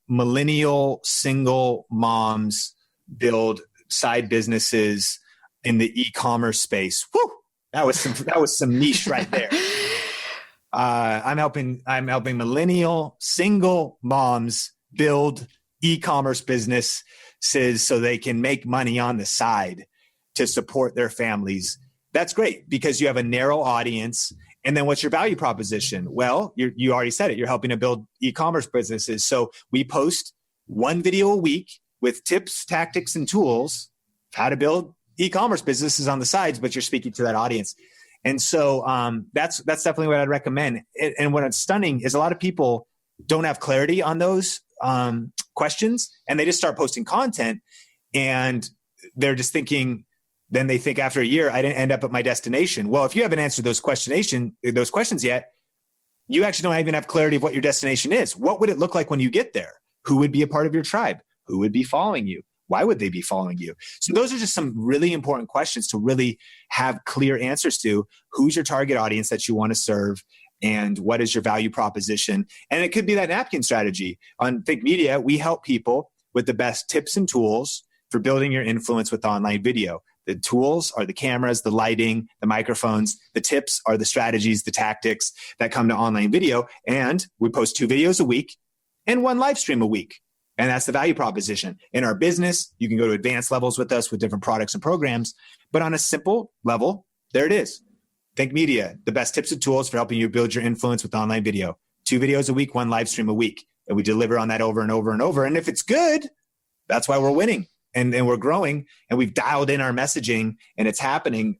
millennial single moms build side businesses in the e-commerce space, whoo, that was some niche right there. I'm helping millennial single moms build e-commerce businesses so they can make money on the side to support their families. That's great because you have a narrow audience. And then what's your value proposition? Well, you already said it. You're helping to build e-commerce businesses. So we post one video a week with tips, tactics, and tools of how to build e-commerce businesses on the sides, but you're speaking to that audience. And so that's definitely what I'd recommend. And what's stunning is a lot of people don't have clarity on those questions, and they just start posting content, and they're just thinking. Then they think after a year, I didn't end up at my destination. Well, if you haven't answered those questions yet, you actually don't even have clarity of what your destination is. What would it look like when you get there? Who would be a part of your tribe? Who would be following you? Why would they be following you? So those are just some really important questions to really have clear answers to. Who's your target audience that you want to serve? And what is your value proposition? And it could be that napkin strategy. On Think Media, we help people with the best tips and tools for building your influence with online video. The tools are the cameras, the lighting, the microphones. The tips are the strategies, the tactics that come to online video. And we post 2 videos a week and 1 live stream a week. And that's the value proposition. In our business, you can go to advanced levels with us with different products and programs. But on a simple level, there it is. Think Media, the best tips and tools for helping you build your influence with online video. 2 videos a week, 1 live stream a week. And we deliver on that over and over and over. And if it's good, that's why we're winning. And we're growing, and we've dialed in our messaging, and it's happening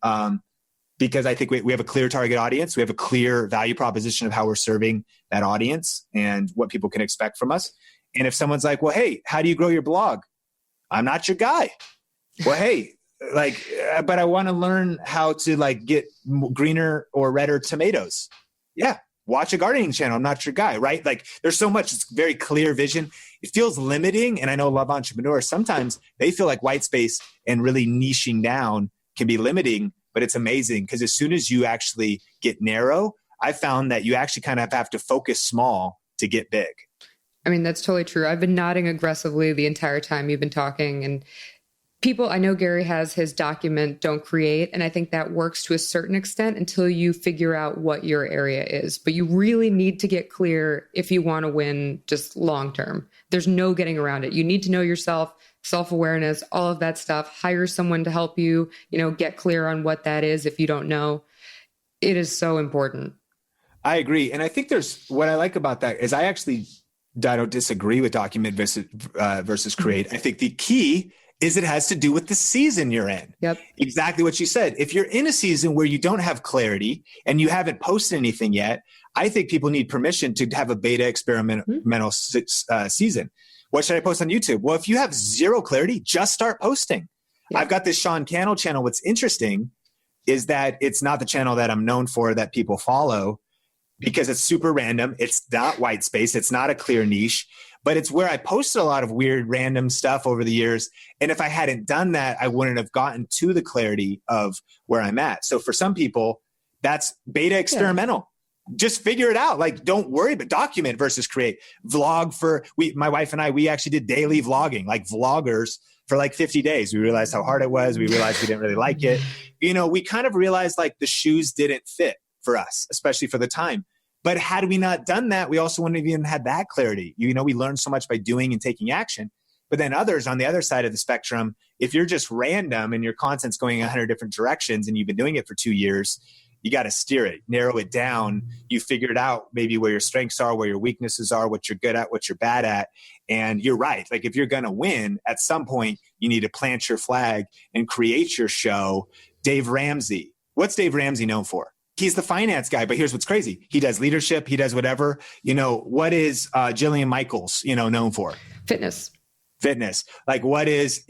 because I think we have a clear target audience. We have a clear value proposition of how we're serving that audience and what people can expect from us. And if someone's like, well, hey, how do you grow your blog? I'm not your guy. Well, hey, but I want to learn how to get greener or redder tomatoes. Yeah. Watch a gardening channel. I'm not your guy, right? There's so much, it's very clear vision. It feels limiting. And I know a lot of entrepreneurs, sometimes they feel like white space and really niching down can be limiting, but it's amazing because as soon as you actually get narrow, I found that you actually kind of have to focus small to get big. I mean, that's totally true. I've been nodding aggressively the entire time you've been talking, and I know Gary has his document, don't create. And I think that works to a certain extent until you figure out what your area is. But you really need to get clear if you want to win just long term. There's no getting around it. You need to know yourself, self-awareness, all of that stuff. Hire someone to help you, get clear on what that is if you don't know. It is so important. I agree. And I think what I like about that is I don't disagree with document versus create. I think the key is it has to do with the season you're in. Yep. Exactly what you said. If you're in a season where you don't have clarity and you haven't posted anything yet, I think people need permission to have a beta experimental season. What should I post on YouTube? Well, if you have zero clarity, just start posting. Yeah. I've got this Sean Cannell channel. What's interesting is that it's not the channel that I'm known for that people follow because it's super random. It's not white space. It's not a clear niche. But it's where I posted a lot of weird, random stuff over the years. And if I hadn't done that, I wouldn't have gotten to the clarity of where I'm at. So for some people, that's beta experimental. Yeah. Just figure it out. Don't worry, but document versus create. Vlog my wife and I, we actually did daily vlogging, vloggers for 50 days. We realized how hard it was. We realized we didn't really like it. We kind of realized the shoes didn't fit for us, especially for the time. But had we not done that, we also wouldn't have even had that clarity. We learn so much by doing and taking action. But then others on the other side of the spectrum, if you're just random and your content's going 100 different directions and you've been doing it for 2 years, you got to steer it, narrow it down. You figured out maybe where your strengths are, where your weaknesses are, what you're good at, what you're bad at. And you're right. If you're going to win, at some point, you need to plant your flag and create your show. Dave Ramsey. What's Dave Ramsey known for? He's the finance guy, but here's what's crazy. He does leadership. He does whatever. What is Jillian Michaels, known for? Fitness. What is,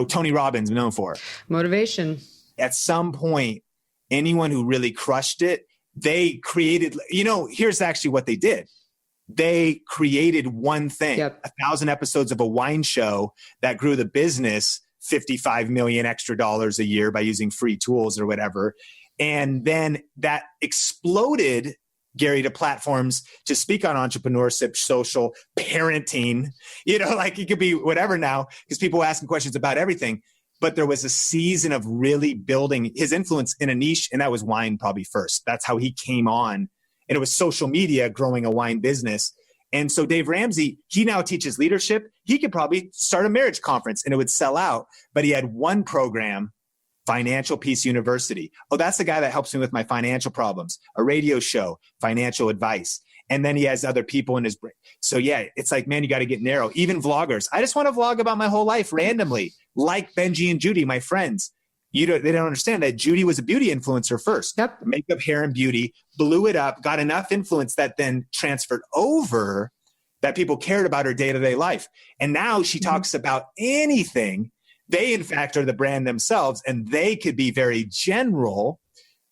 Tony Robbins known for? Motivation. At some point, anyone who really crushed it, they created, here's actually what they did. They created one thing, Yep. 1,000 episodes of a wine show that grew the business 55 million extra dollars a year by using free tools or whatever. And then that exploded, Gary, to platforms to speak on entrepreneurship, social, parenting, like it could be whatever now, because people were asking questions about everything. But there was a season of really building his influence in a niche, and that was wine probably first. That's how he came on. And it was social media growing a wine business. And so Dave Ramsey, he now teaches leadership. He could probably start a marriage conference and it would sell out. But he had one program, Financial Peace University. Oh, that's the guy that helps me with my financial problems. A radio show, financial advice. And then he has other people in his brain. So yeah, it's like, man, you got to get narrow. Even vloggers. I just want to vlog about my whole life randomly, like Benji and Judy, my friends. They don't understand that Judy was a beauty influencer first. Yep. Makeup, hair, and beauty, blew it up, got enough influence that then transferred over that people cared about her day-to-day life. And now she talks about anything. They, in fact, are the brand themselves, and they could be very general.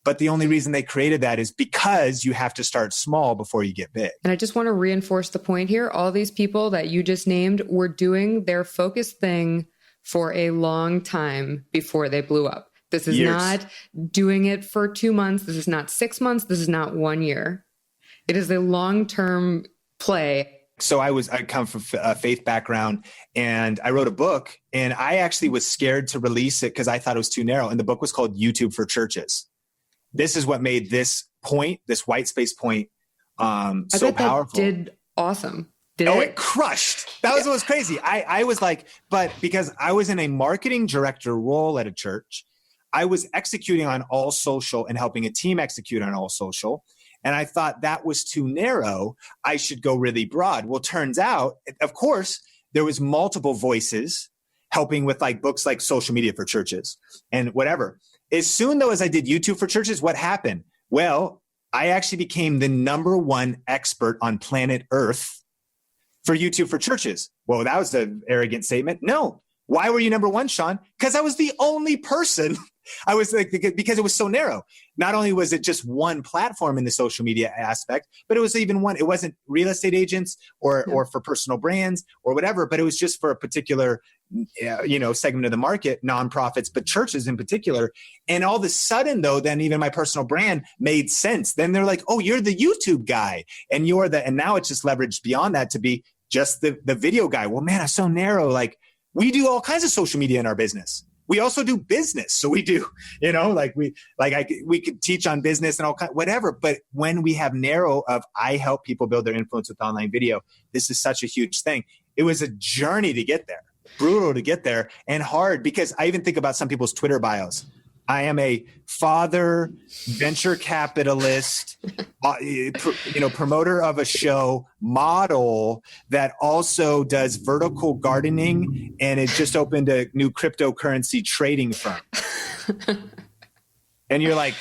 But the only reason they created that is because you have to start small before you get big. And I just want to reinforce the point here. All these people that you just named were doing their focused thing for a long time before they blew up. This is Years. not doing it for 2 months. This is not 6 months. This is not 1 year. It is a long-term play. So I come from a faith background, and I wrote a book, and I actually was scared to release it because I thought it was too narrow. And the book was called YouTube for Churches. This is what made this point, this white space point, so powerful. That did awesome. It crushed. That was what was crazy. I was like, but because I was in a marketing director role at a church, I was executing on all social and helping a team execute on all social. And I thought that was too narrow. I should go really broad. Well, turns out, of course, there was multiple voices helping with like books like Social Media for Churches and whatever. As soon though as I did YouTube for Churches, what happened? Well, I actually became the #1 expert on planet Earth for YouTube for Churches. Well, that was an arrogant statement. No. Why were you #1, Sean? Because I was the only person. I was like, because it was so narrow. Not only was it just one platform in the social media aspect, but it was even one. It wasn't real estate agents or for personal brands or whatever, but it was just for a particular, segment of the market, nonprofits, but churches in particular. And all of a sudden, though, then even my personal brand made sense. Then they're like, "Oh, you're the YouTube guy, and and now it's just leveraged beyond that to be just the video guy." Well, man, I'm so narrow. Like, we do all kinds of social media in our business. We also do business. So we do, we could teach on business and all kind, whatever. But when we have narrow of, I help people build their influence with online video, this is such a huge thing. It was a journey to get there, brutal to get there, and hard, because I even think about some people's Twitter bios. I am a father, venture capitalist, promoter of a show, model that also does vertical gardening, and it just opened a new cryptocurrency trading firm. And you're like,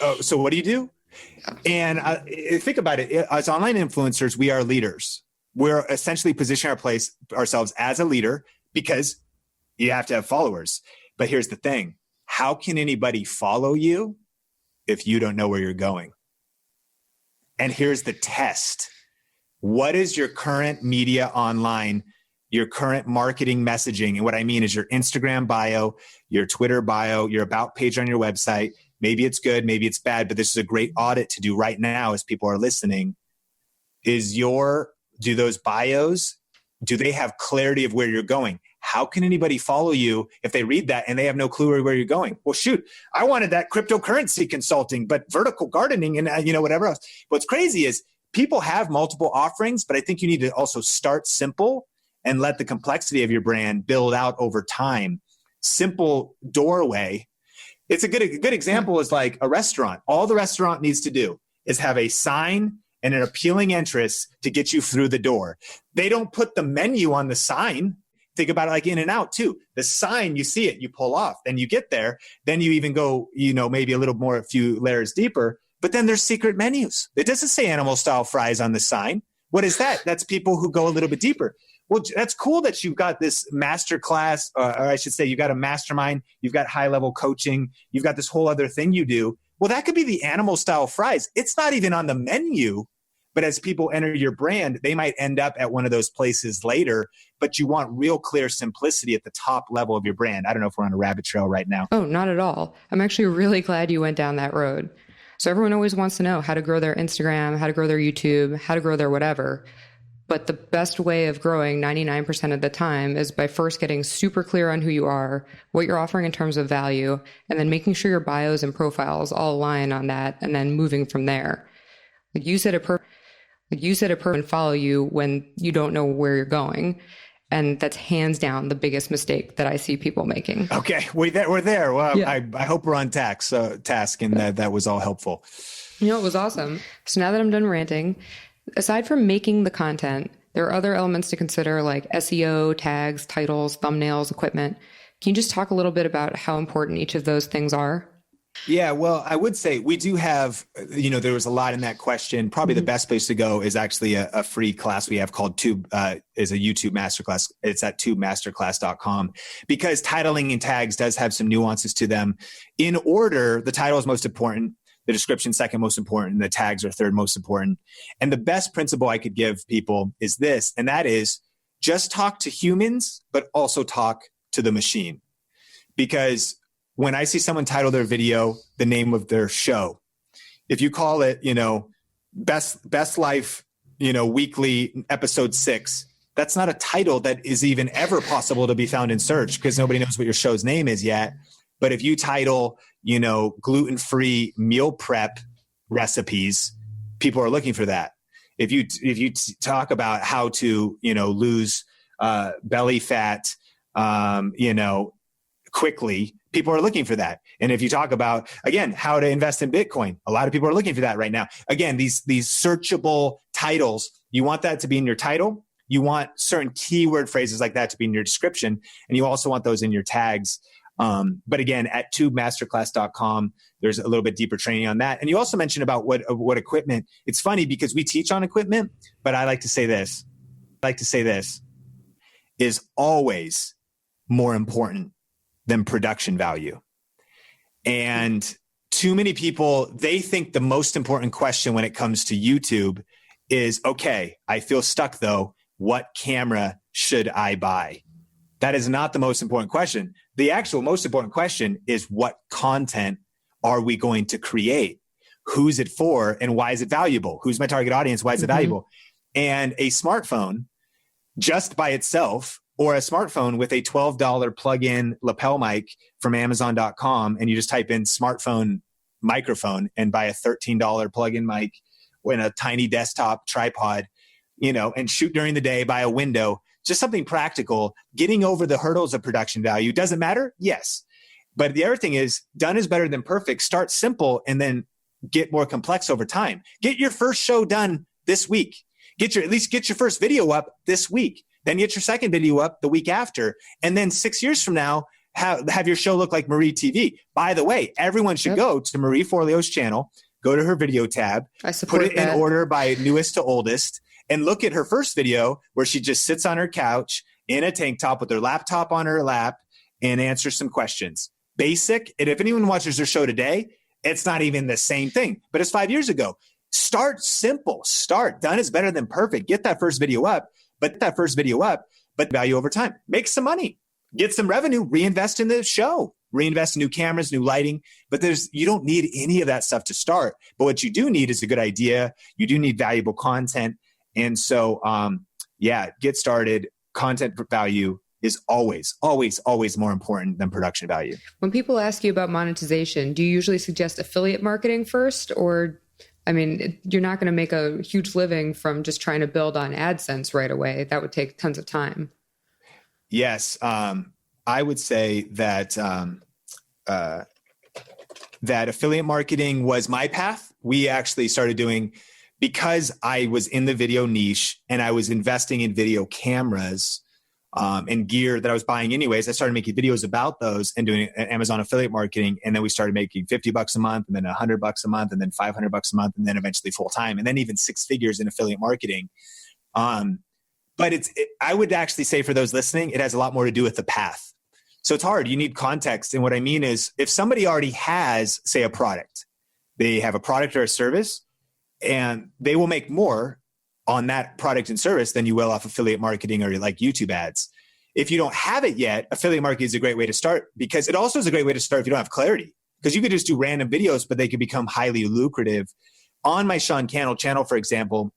"Oh, so what do you do?" And think about it. As online influencers, we are leaders. We're essentially positioning ourselves as a leader because you have to have followers. But here's the thing. How can anybody follow you if you don't know where you're going? And here's the test. What is your current media online, your current marketing messaging? And what I mean is your Instagram bio, your Twitter bio, your about page on your website. Maybe it's good, maybe it's bad, but this is a great audit to do right now as people are listening. Do those bios, do they have clarity of where you're going? How can anybody follow you if they read that and they have no clue where you're going? Well, shoot, I wanted that cryptocurrency consulting, but vertical gardening and whatever else. What's crazy is people have multiple offerings, but I think you need to also start simple and let the complexity of your brand build out over time. Simple doorway. It's a good example is like a restaurant. All the restaurant needs to do is have a sign and an appealing entrance to get you through the door. They don't put the menu on the sign. Think about it like In-N-Out too. The sign, you see it, you pull off, then you get there, then you even go, maybe a few layers deeper, but then there's secret menus. It doesn't say animal style fries on the sign. What is that? That's people who go a little bit deeper. Well, that's cool that you've got this master class, or I should say you've got a mastermind, you've got high level coaching, you've got this whole other thing you do. Well, that could be the animal style fries. It's not even on the menu, But as people enter your brand, they might end up at one of those places later, but you want real clear simplicity at the top level of your brand. I don't know if we're on a rabbit trail right now. Oh, not at all. I'm actually really glad you went down that road. So everyone always wants to know how to grow their Instagram, how to grow their YouTube, how to grow their whatever. But the best way of growing 99% of the time is by first getting super clear on who you are, what you're offering in terms of value, and then making sure your bios and profiles all align on that, and then moving from there. Like you said, and follow you when you don't know where you're going. And that's hands down the biggest mistake that I see people making. Okay, we're there. Well, Yeah. I hope we're on task and that was all helpful. You know, it was awesome. So now that I'm done ranting, aside from making the content, there are other elements to consider like SEO, tags, titles, thumbnails, equipment. Can you just talk a little bit about how important each of those things are? Yeah, well, I would say we do have, there was a lot in that question. Probably the best place to go is actually a free class we have called Tube, is a YouTube masterclass. It's at tubemasterclass.com, because titling and tags does have some nuances to them. In order, the title is most important, the description second most important, and the tags are third most important. And the best principle I could give people is this, and that is just talk to humans, but also talk to the machine. Because when I see someone title their video the name of their show, if you call it, Best Life, Weekly Episode 6, that's not a title that is even ever possible to be found in search because nobody knows what your show's name is yet. But if you title, gluten-free meal prep recipes, people are looking for that. If you talk about how to, lose belly fat, quickly, people are looking for that. And if you talk about, again, how to invest in Bitcoin, a lot of people are looking for that right now. Again, these searchable titles, you want that to be in your title. You want certain keyword phrases like that to be in your description. And you also want those in your tags. But again, at tubemasterclass.com, there's a little bit deeper training on that. And you also mentioned about what equipment. It's funny because we teach on equipment, but I like to say this is always more important than production value. And too many people, they think the most important question when it comes to YouTube is, okay, I feel stuck though. What camera should I buy? That is not the most important question. The actual most important question is, what content are we going to create? Who's it for? And why is it valuable? Who's my target audience? Why is it valuable? And a smartphone just by itself, or a smartphone with a $12 plug-in lapel mic from Amazon.com, and you just type in smartphone microphone and buy a $13 plug-in mic in a tiny desktop tripod, and shoot during the day by a window, just something practical, getting over the hurdles of production value. Does it matter? Yes. But the other thing is, done is better than perfect. Start simple and then get more complex over time. Get your first show done this week. At least get your first video up this week. Then get your second video up the week after. And then 6 years from now, have your show look like Marie TV. By the way, everyone should go to Marie Forleo's channel, go to her video tab, put it in order by newest to oldest, and look at her first video where she just sits on her couch in a tank top with her laptop on her lap and answers some questions. Basic. And if anyone watches her show today, it's not even the same thing, but it's 5 years ago. Start simple. Done is better than perfect. Get that first video up, but value over time. Make some money, get some revenue, reinvest in the show, reinvest in new cameras, new lighting. But you don't need any of that stuff to start. But what you do need is a good idea. You do need valuable content. And so, get started. Content value is always, always, always more important than production value. When people ask you about monetization, do you usually suggest affiliate marketing first? Or, you're not going to make a huge living from just trying to build on AdSense right away. That would take tons of time. Yes. I would say that that affiliate marketing was my path. We actually started doing, because I was in the video niche and I was investing in video cameras and gear that I was buying anyways. I started making videos about those and doing Amazon affiliate marketing. And then we started making $50 a month, and then $100 a month, and then $500 a month, and then eventually full time, and then even six figures in affiliate marketing. But I would actually say, for those listening, it has a lot more to do with the path. So it's hard. You need context. And what I mean is, if somebody already has, say, a product, they have a product or a service, and they will make more on that product and service than you will off affiliate marketing or like YouTube ads. If you don't have it yet, affiliate marketing is a great way to start, because it also is a great way to start if you don't have clarity, because you could just do random videos, but they could become highly lucrative. On my Sean Cannell channel, for example,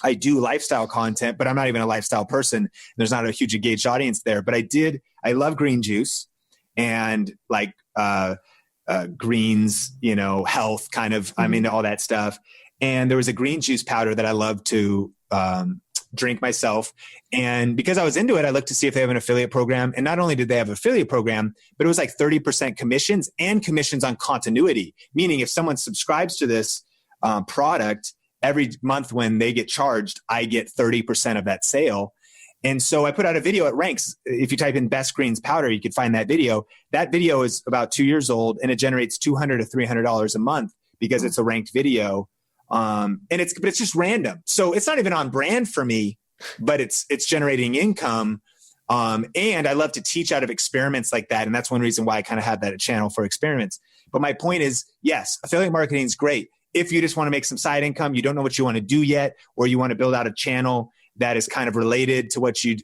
I do lifestyle content, but I'm not even a lifestyle person. There's not a huge engaged audience there, but I love green juice and like greens, health kind of, I'm into all that stuff. And there was a green juice powder that I love to drink myself. And because I was into it, I looked to see if they have an affiliate program. And not only did they have an affiliate program, but it was like 30% commissions and commissions on continuity. Meaning if someone subscribes to this product, every month when they get charged, I get 30% of that sale. And so I put out a video. It ranks. If you type in best greens powder, you can find that video. That video is about 2 years old, and it generates $200 to $300 a month because it's a ranked video. But it's just random. So it's not even on brand for me, but it's generating income. And I love to teach out of experiments like that. And that's one reason why I kind of have that channel for experiments. But my point is, yes, affiliate marketing is great. If you just want to make some side income, you don't know what you want to do yet, or you want to build out a channel that is kind of related to what you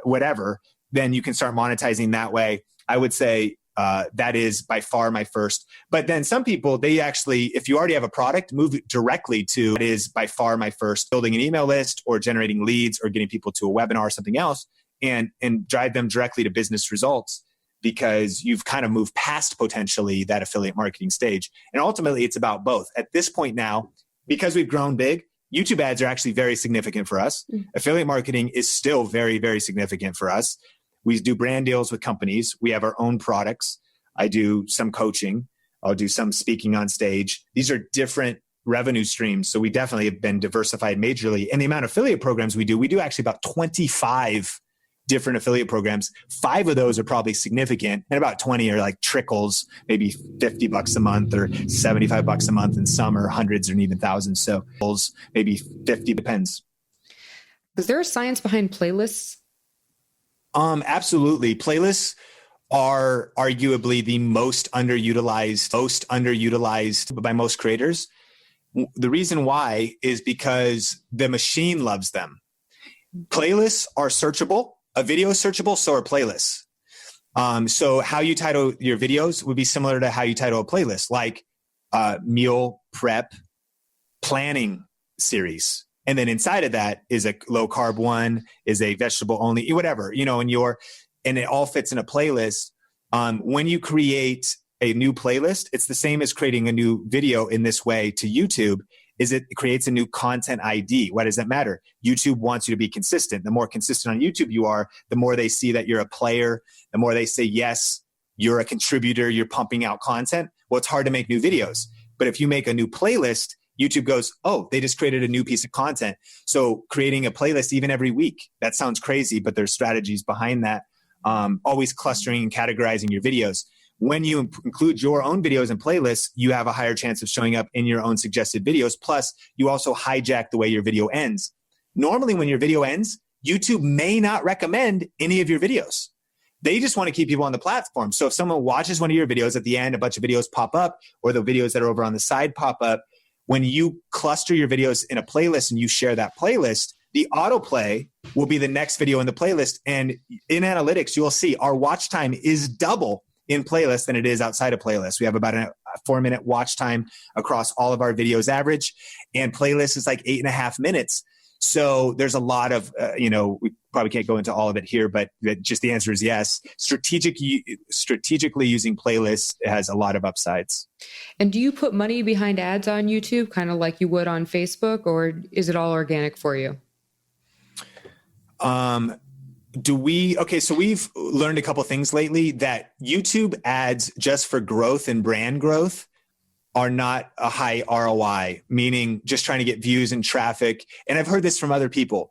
whatever, then you can start monetizing that way. I would say that is by far my first. But then some people, they actually, if you already have a product, move directly to, that is by far my first, building an email list or generating leads or getting people to a webinar or something else, and drive them directly to business results, because you've kind of moved past potentially that affiliate marketing stage. And ultimately it's about both. At this point now, because we've grown big, YouTube ads are actually very significant for us. Affiliate marketing is still very, very significant for us. We do brand deals with companies. We have our own products. I do some coaching. I'll do some speaking on stage. These are different revenue streams. So we definitely have been diversified majorly. And the amount of affiliate programs we do actually about 25 different affiliate programs. 5 of those are probably significant, and about 20 are like trickles, maybe $50 a month or $75 a month, and some are hundreds or even thousands. So maybe 50, depends. Is there a science behind playlists? Absolutely. Playlists are arguably the most underutilized by most creators. The reason why is because the machine loves them. Playlists are searchable. A video is searchable, so are playlists. So how you title your videos would be similar to how you title a playlist, like meal prep planning series. And then inside of that is a low carb one, is a vegetable only, whatever, and it all fits in a playlist. When you create a new playlist, it's the same as creating a new video in this way to YouTube. It creates a new content ID. Why does that matter? YouTube wants you to be consistent. The more consistent on YouTube you are, the more they see that you're a player, the more they say, yes, you're a contributor, you're pumping out content. Well, it's hard to make new videos. But if you make a new playlist, YouTube goes, oh, they just created a new piece of content. So creating a playlist even every week, that sounds crazy, but there's strategies behind that. Always clustering and categorizing your videos. When you include your own videos and playlists, you have a higher chance of showing up in your own suggested videos. Plus, you also hijack the way your video ends. Normally, when your video ends, YouTube may not recommend any of your videos. They just want to keep people on the platform. So if someone watches one of your videos at the end, a bunch of videos pop up, or the videos that are over on the side pop up. When you cluster your videos in a playlist and you share that playlist, the autoplay will be the next video in the playlist. And in analytics, you'll see our watch time is double in playlists than it is outside of playlists. We have about a 4-minute watch time across all of our videos average, and playlist is like 8.5 minutes. So there's a lot of, we probably can't go into all of it here, but just the answer is yes. Strategically using playlists has a lot of upsides. And do you put money behind ads on YouTube, kind of like you would on Facebook, or is it all organic for you? So we've learned a couple things lately that YouTube ads just for growth and brand growth are not a high ROI, meaning just trying to get views and traffic. And I've heard this from other people,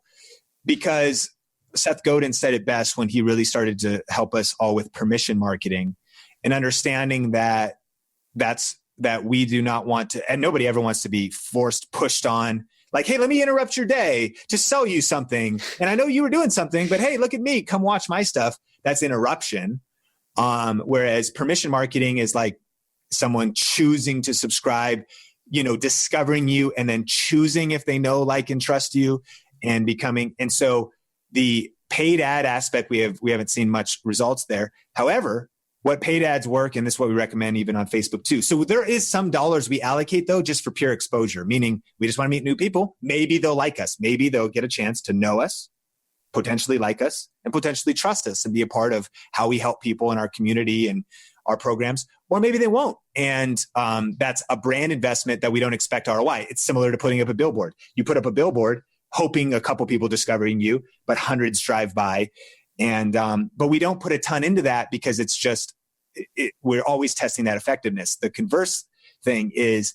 because Seth Godin said it best when he really started to help us all with permission marketing and understanding that we do not want to, and nobody ever wants to be pushed on, like, hey, let me interrupt your day to sell you something. And I know you were doing something, but hey, look at me, come watch my stuff. That's interruption. Whereas permission marketing is like someone choosing to subscribe, discovering you and then choosing if they know, like, and trust you and becoming. And so the paid ad aspect, we haven't seen much results there. However, what paid ads work, and this is what we recommend even on Facebook too. So there is some dollars we allocate though, just for pure exposure, meaning we just want to meet new people. Maybe they'll like us. Maybe they'll get a chance to know us, potentially like us, and potentially trust us and be a part of how we help people in our community and our programs, or maybe they won't. And that's a brand investment that we don't expect ROI. It's similar to putting up a billboard. You put up a billboard hoping a couple people discovering you, but hundreds drive by. And but we don't put a ton into that because it's just, we're always testing that effectiveness. The converse thing is,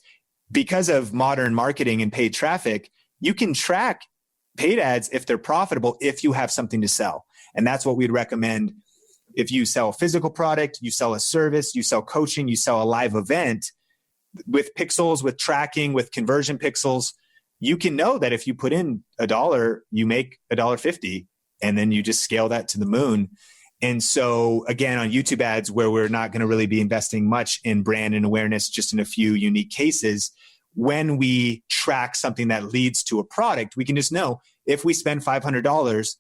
because of modern marketing and paid traffic, you can track paid ads if they're profitable, if you have something to sell. And that's what we'd recommend. If you sell a physical product, you sell a service, you sell coaching, you sell a live event, with pixels, with tracking, with conversion pixels, you can know that if you put in $1, you make $1.50, and then you just scale that to the moon. And so again, on YouTube ads, where we're not going to really be investing much in brand and awareness, just in a few unique cases, when we track something that leads to a product, we can just know if we spend $500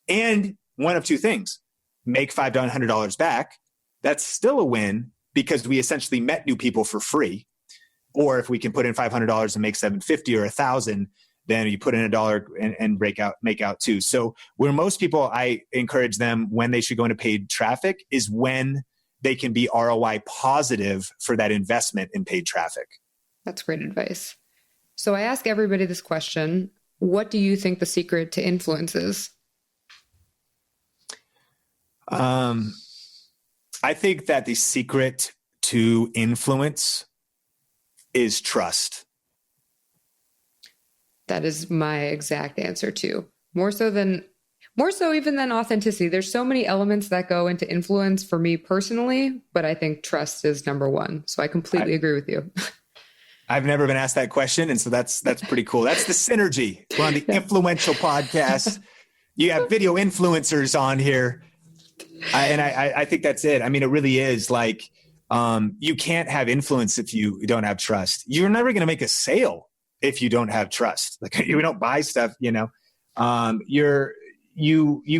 and one of two things, make $500 back, that's still a win because we essentially met new people for free. Or if we can put in $500 and make $750 or $1,000, then you put in $1 and make out too. So where most people, I encourage them when they should go into paid traffic is when they can be ROI positive for that investment in paid traffic. That's great advice. So I ask everybody this question: what do you think the secret to influence is? I think that the secret to influence is trust. That is my exact answer too. More so even than authenticity. There's so many elements that go into influence for me personally, but I think trust is number one. So I completely agree with you. I've never been asked that question. And so that's pretty cool. That's the synergy. We're on the Influential podcast. You have video influencers on here. I think that's it. I mean, it really is like, you can't have influence if you don't have trust. You're never going to make a sale if you don't have trust. Like, you don't buy stuff, you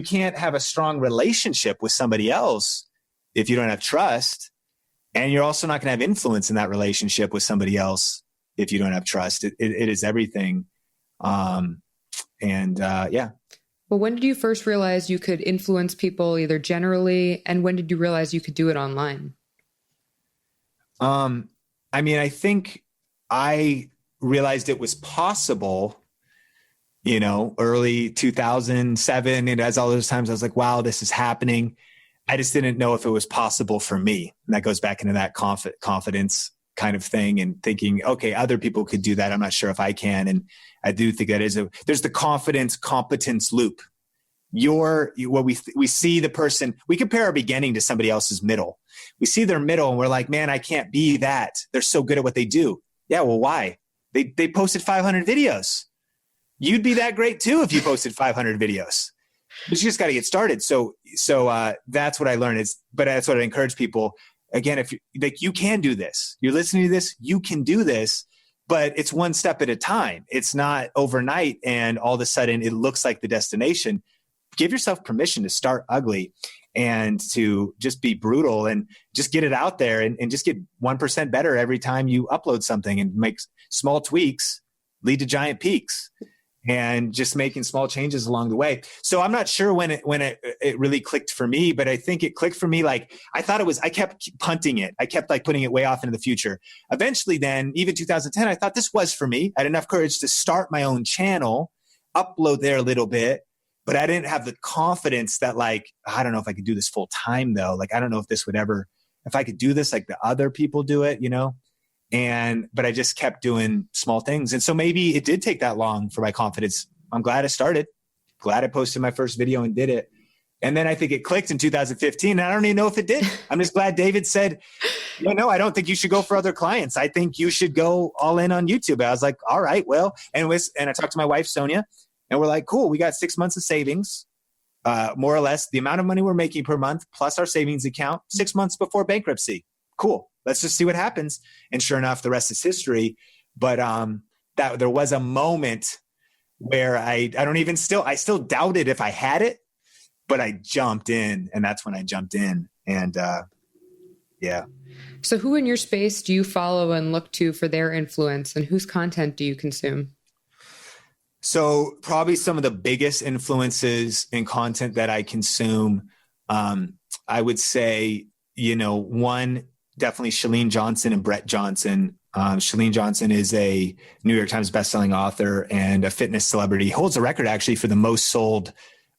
can't have a strong relationship with somebody else if you don't have trust. And you're also not going to have influence in that relationship with somebody else if you don't have trust. It is everything. Yeah. Well, when did you first realize you could influence people either generally, and when did you realize you could do it online? I mean, I think I realized it was possible, early 2007. And as all those times, I was like, wow, this is happening. I just didn't know if it was possible for me. And that goes back into that confidence kind of thing and thinking, okay, other people could do that. I'm not sure if I can. And I do think that there's the confidence competence loop. We see the person, we compare our beginning to somebody else's middle. We see their middle and we're like, man, I can't be that. They're so good at what they do. Yeah. Well, why? They posted 500 videos. You'd be that great too if you posted 500 videos. But you just got to get started. So that's what I learned but that's what I encourage people. Again, if you can do this, you're listening to this, you can do this, but it's one step at a time. It's not overnight and all of a sudden it looks like the destination. Give yourself permission to start ugly and to just be brutal and just get it out there and just get 1% better every time you upload something, and make small tweaks lead to giant peaks, and just making small changes along the way. So I'm not sure when it really clicked for me, but I think it clicked for me. Like I kept punting it. I kept like putting it way off into the future. Eventually then, even 2010, I thought this was for me. I had enough courage to start my own channel, upload there a little bit, but I didn't have the confidence that like, I don't know if I could do this full time though. Like, I don't know if I could do this like the other people do it, but I just kept doing small things. And so maybe it did take that long for my confidence. I'm glad I started, glad I posted my first video and did it. And then I think it clicked in 2015. And I don't even know if it did. I'm just glad David said, no, I don't think you should go for other clients. I think you should go all in on YouTube. I was like, all right, well, and I talked to my wife, Sonia, and we're like, cool, we got 6 months of savings, more or less the amount of money we're making per month, plus our savings account, 6 months before bankruptcy. Cool. Let's just see what happens. And sure enough, the rest is history. But that there was a moment where I still doubted if I had it, but I jumped in, and that's when I jumped in. And yeah. So who in your space do you follow and look to for their influence, and whose content do you consume? So probably some of the biggest influences in content that I consume, I would say, one, definitely Chalene Johnson and Brett Johnson. Chalene Johnson is a New York Times bestselling author and a fitness celebrity. Holds a record actually for the most sold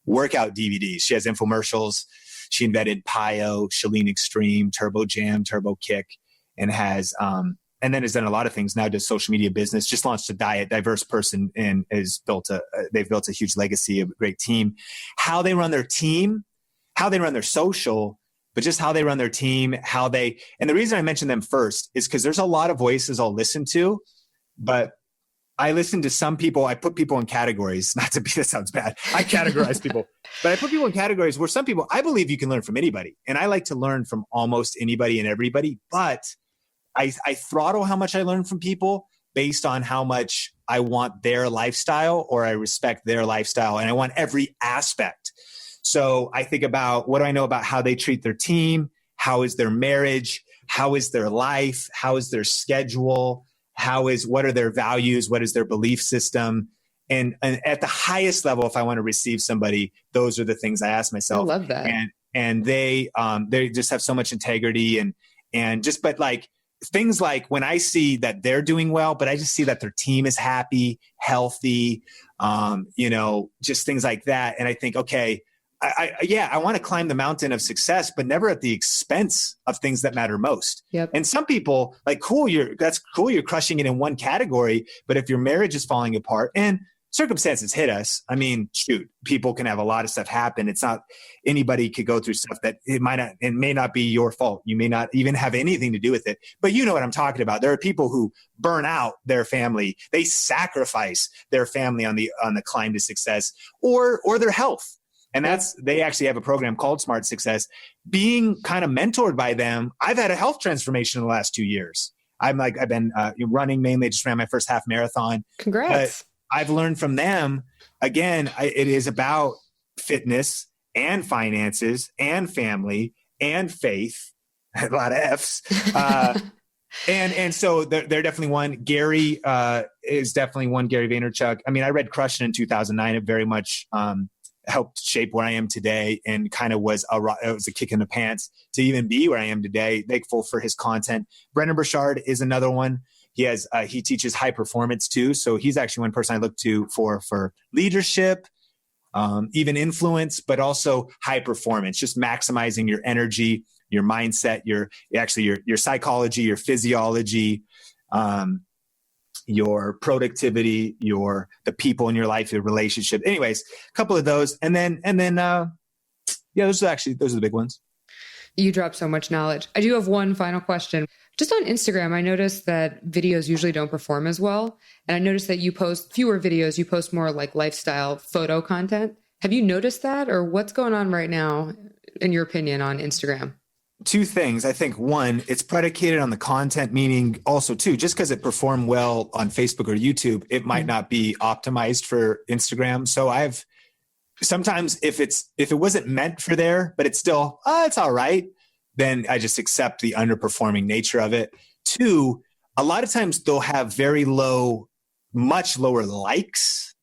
workout DVDs. She has infomercials. She invented PiYo, Chalene Extreme, Turbo Jam, Turbo Kick, and has and then has done a lot of things. Now does social media business. Just launched a diet, diverse person, and they've built a huge legacy, a great team. How they run their team, how they run their social, but just how they run their team, and the reason I mention them first is because there's a lot of voices I'll listen to, but I listen to some people, I put people in categories, not to be, that sounds bad. I categorize people, but I put people in categories where some people, I believe you can learn from anybody. And I like to learn from almost anybody and everybody, but I throttle how much I learn from people based on how much I want their lifestyle or I respect their lifestyle. And I want every aspect. So I think about, what do I know about how they treat their team? How is their marriage? How is their life? How is their schedule? What are their values? What is their belief system? And at the highest level, if I want to receive somebody, those are the things I ask myself. I love that. And they just have so much integrity but like things like when I see that they're doing well, but I just see that their team is happy, healthy, just things like that. And I think, okay, I want to climb the mountain of success, but never at the expense of things that matter most. Yep. And some people that's cool. You're crushing it in one category, but if your marriage is falling apart and circumstances hit us, I mean, shoot, people can have a lot of stuff happen. It's not, anybody could go through stuff that it may not be your fault. You may not even have anything to do with it, but you know what I'm talking about. There are people who burn out their family. They sacrifice their family on the climb to success or their health. And they actually have a program called Smart Success. Being kind of mentored by them, I've had a health transformation in the last 2 years. I've been running mainly, just ran my first half marathon. Congrats. But I've learned from them, again, it is about fitness and finances and family and faith, a lot of F's. And so they're definitely one. Gary is definitely one, Gary Vaynerchuk. I mean, I read Crush It! In 2009. It very much helped shape where I am today, and kind of was a kick in the pants to even be where I am today. Thankful for his content. Brendan Burchard is another one. He teaches high performance too. So he's actually one person I look to for leadership, even influence, but also high performance, just maximizing your energy, your mindset, your psychology, your physiology, your productivity, the people in your life, your relationship. Anyways, a couple of those. And then those are the big ones. You drop so much knowledge. I do have one final question. Just on Instagram, I noticed that videos usually don't perform as well. And I noticed that you post fewer videos, you post more like lifestyle photo content. Have you noticed that, or what's going on right now, in your opinion, on Instagram? Two things. I think one, it's predicated on the content, meaning also too, just because it performed well on Facebook or YouTube, it might not be optimized for Instagram. So sometimes if it wasn't meant for there, but it's still, it's all right, then I just accept the underperforming nature of it. Two, a lot of times they'll have very low, much lower likes,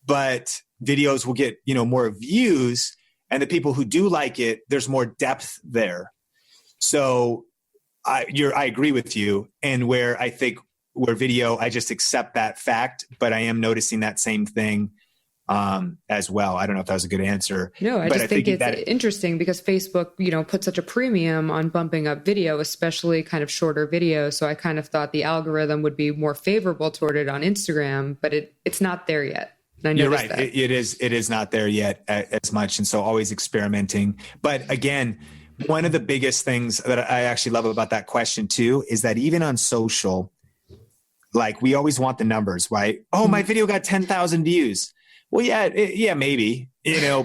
but videos will get, more views, and the people who do like it, there's more depth there. So I agree with you. And where video, I just accept that fact, but I am noticing that same thing as well. I don't know if that was a good answer. No, I think it's interesting because Facebook, put such a premium on bumping up video, especially kind of shorter videos. So I kind of thought the algorithm would be more favorable toward it on Instagram, but it's not there yet. You're right. It is not there yet as much. And so always experimenting. But again, one of the biggest things that I actually love about that question too, is that even on social, like we always want the numbers, right? Oh, my video got 10,000 views. Well, yeah, maybe,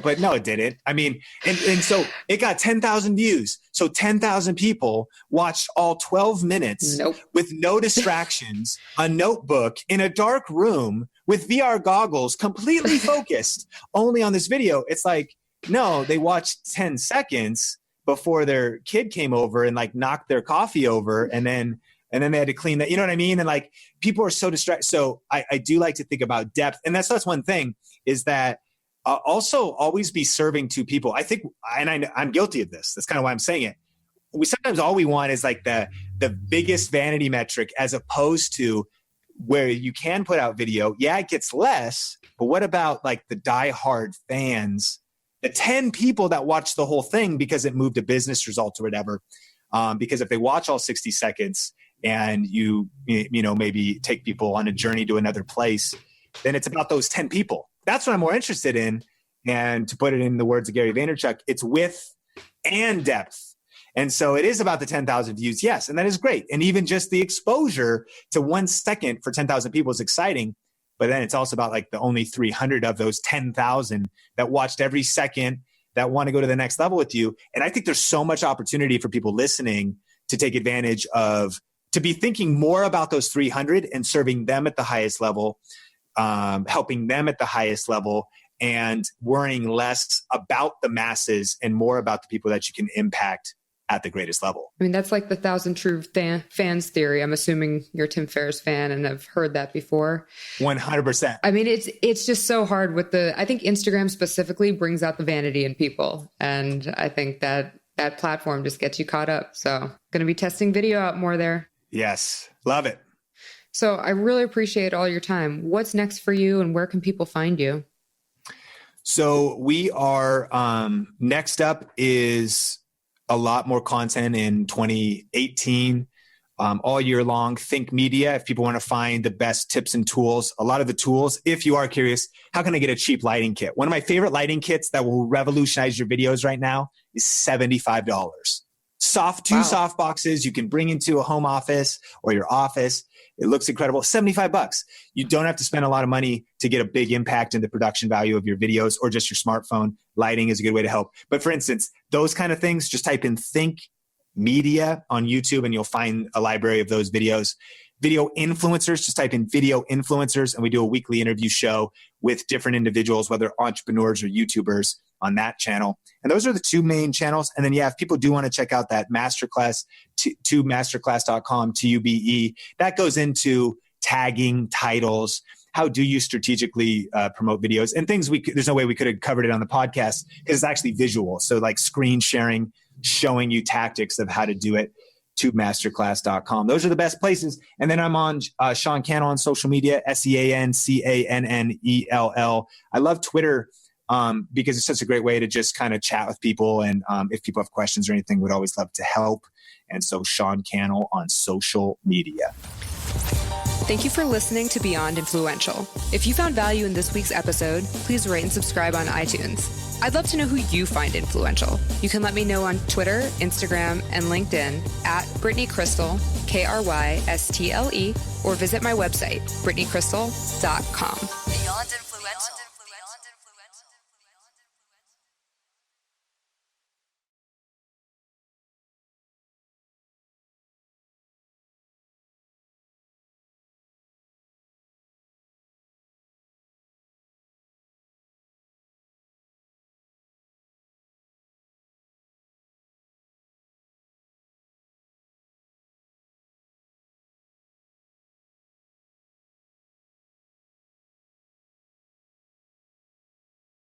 But no, it didn't. I mean, and so it got 10,000 views. So 10,000 people watched all 12 minutes with no distractions, a notebook in a dark room with VR goggles, completely focused only on this video. It's like, no, they watched 10 seconds before their kid came over and like knocked their coffee over. And then they had to clean that. You know what I mean? And like people are so distracted. So I do like to think about depth. And that's one thing is that also always be serving to people. I think, and I'm guilty of this. That's kind of why I'm saying it. Sometimes all we want is like the biggest vanity metric as opposed to where you can put out video. Yeah, it gets less, but what about like the diehard fans, the 10 people that watch the whole thing because it moved a business result or whatever? Because if they watch all 60 seconds and you maybe take people on a journey to another place, then it's about those 10 people. That's what I'm more interested in. And to put it in the words of Gary Vaynerchuk, it's width and depth. And so it is about the 10,000 views. Yes. And that is great. And even just the exposure to 1 second for 10,000 people is exciting. But then it's also about like the only 300 of those 10,000 that watched every second that want to go to the next level with you. And I think there's so much opportunity for people listening to take advantage of, to be thinking more about those 300 and serving them at the highest level, helping them at the highest level, and worrying less about the masses and more about the people that you can impact at the greatest level. I mean, that's like the 1,000 true fans theory. I'm assuming you're a Tim Ferriss fan and have heard that before. 100%. I mean, it's just so hard with I think Instagram specifically brings out the vanity in people. And I think that platform just gets you caught up. So going to be testing video out more there. Yes. Love it. So I really appreciate all your time. What's next for you and where can people find you? So we are, next up is a lot more content in 2018, all year long. Think Media. If people want to find the best tips and tools, a lot of the tools, if you are curious, how can I get a cheap lighting kit? One of my favorite lighting kits that will revolutionize your videos right now is $75. Two soft boxes you can bring into a home office or your office. It looks incredible. $75. You don't have to spend a lot of money to get a big impact in the production value of your videos or just your smartphone. Lighting is a good way to help. But for instance, those kind of things, just type in Think Media on YouTube and you'll find a library of those videos. Video influencers, just type in video influencers, and we do a weekly interview show with different individuals, whether entrepreneurs or YouTubers, on that channel. And those are the two main channels. And then, if people do want to check out that masterclass, tubemasterclass.com, TUBE, that goes into tagging, titles, how do you strategically promote videos, and things there's no way we could have covered it on the podcast because it's actually visual. So like screen sharing, showing you tactics of how to do it. tubemasterclass.com. Those are the best places. And then I'm on Sean Cannell on social media, SeanCannell. I love Twitter because it's such a great way to just kind of chat with people. And if people have questions or anything, we'd always love to help. And so Sean Cannell on social media. Thank you for listening to Beyond Influential. If you found value in this week's episode, please rate and subscribe on iTunes. I'd love to know who you find influential. You can let me know on Twitter, Instagram, and LinkedIn at Brittany Crystal, KRYSTLE, or visit my website, brittanycrystal.com. Beyond Influential.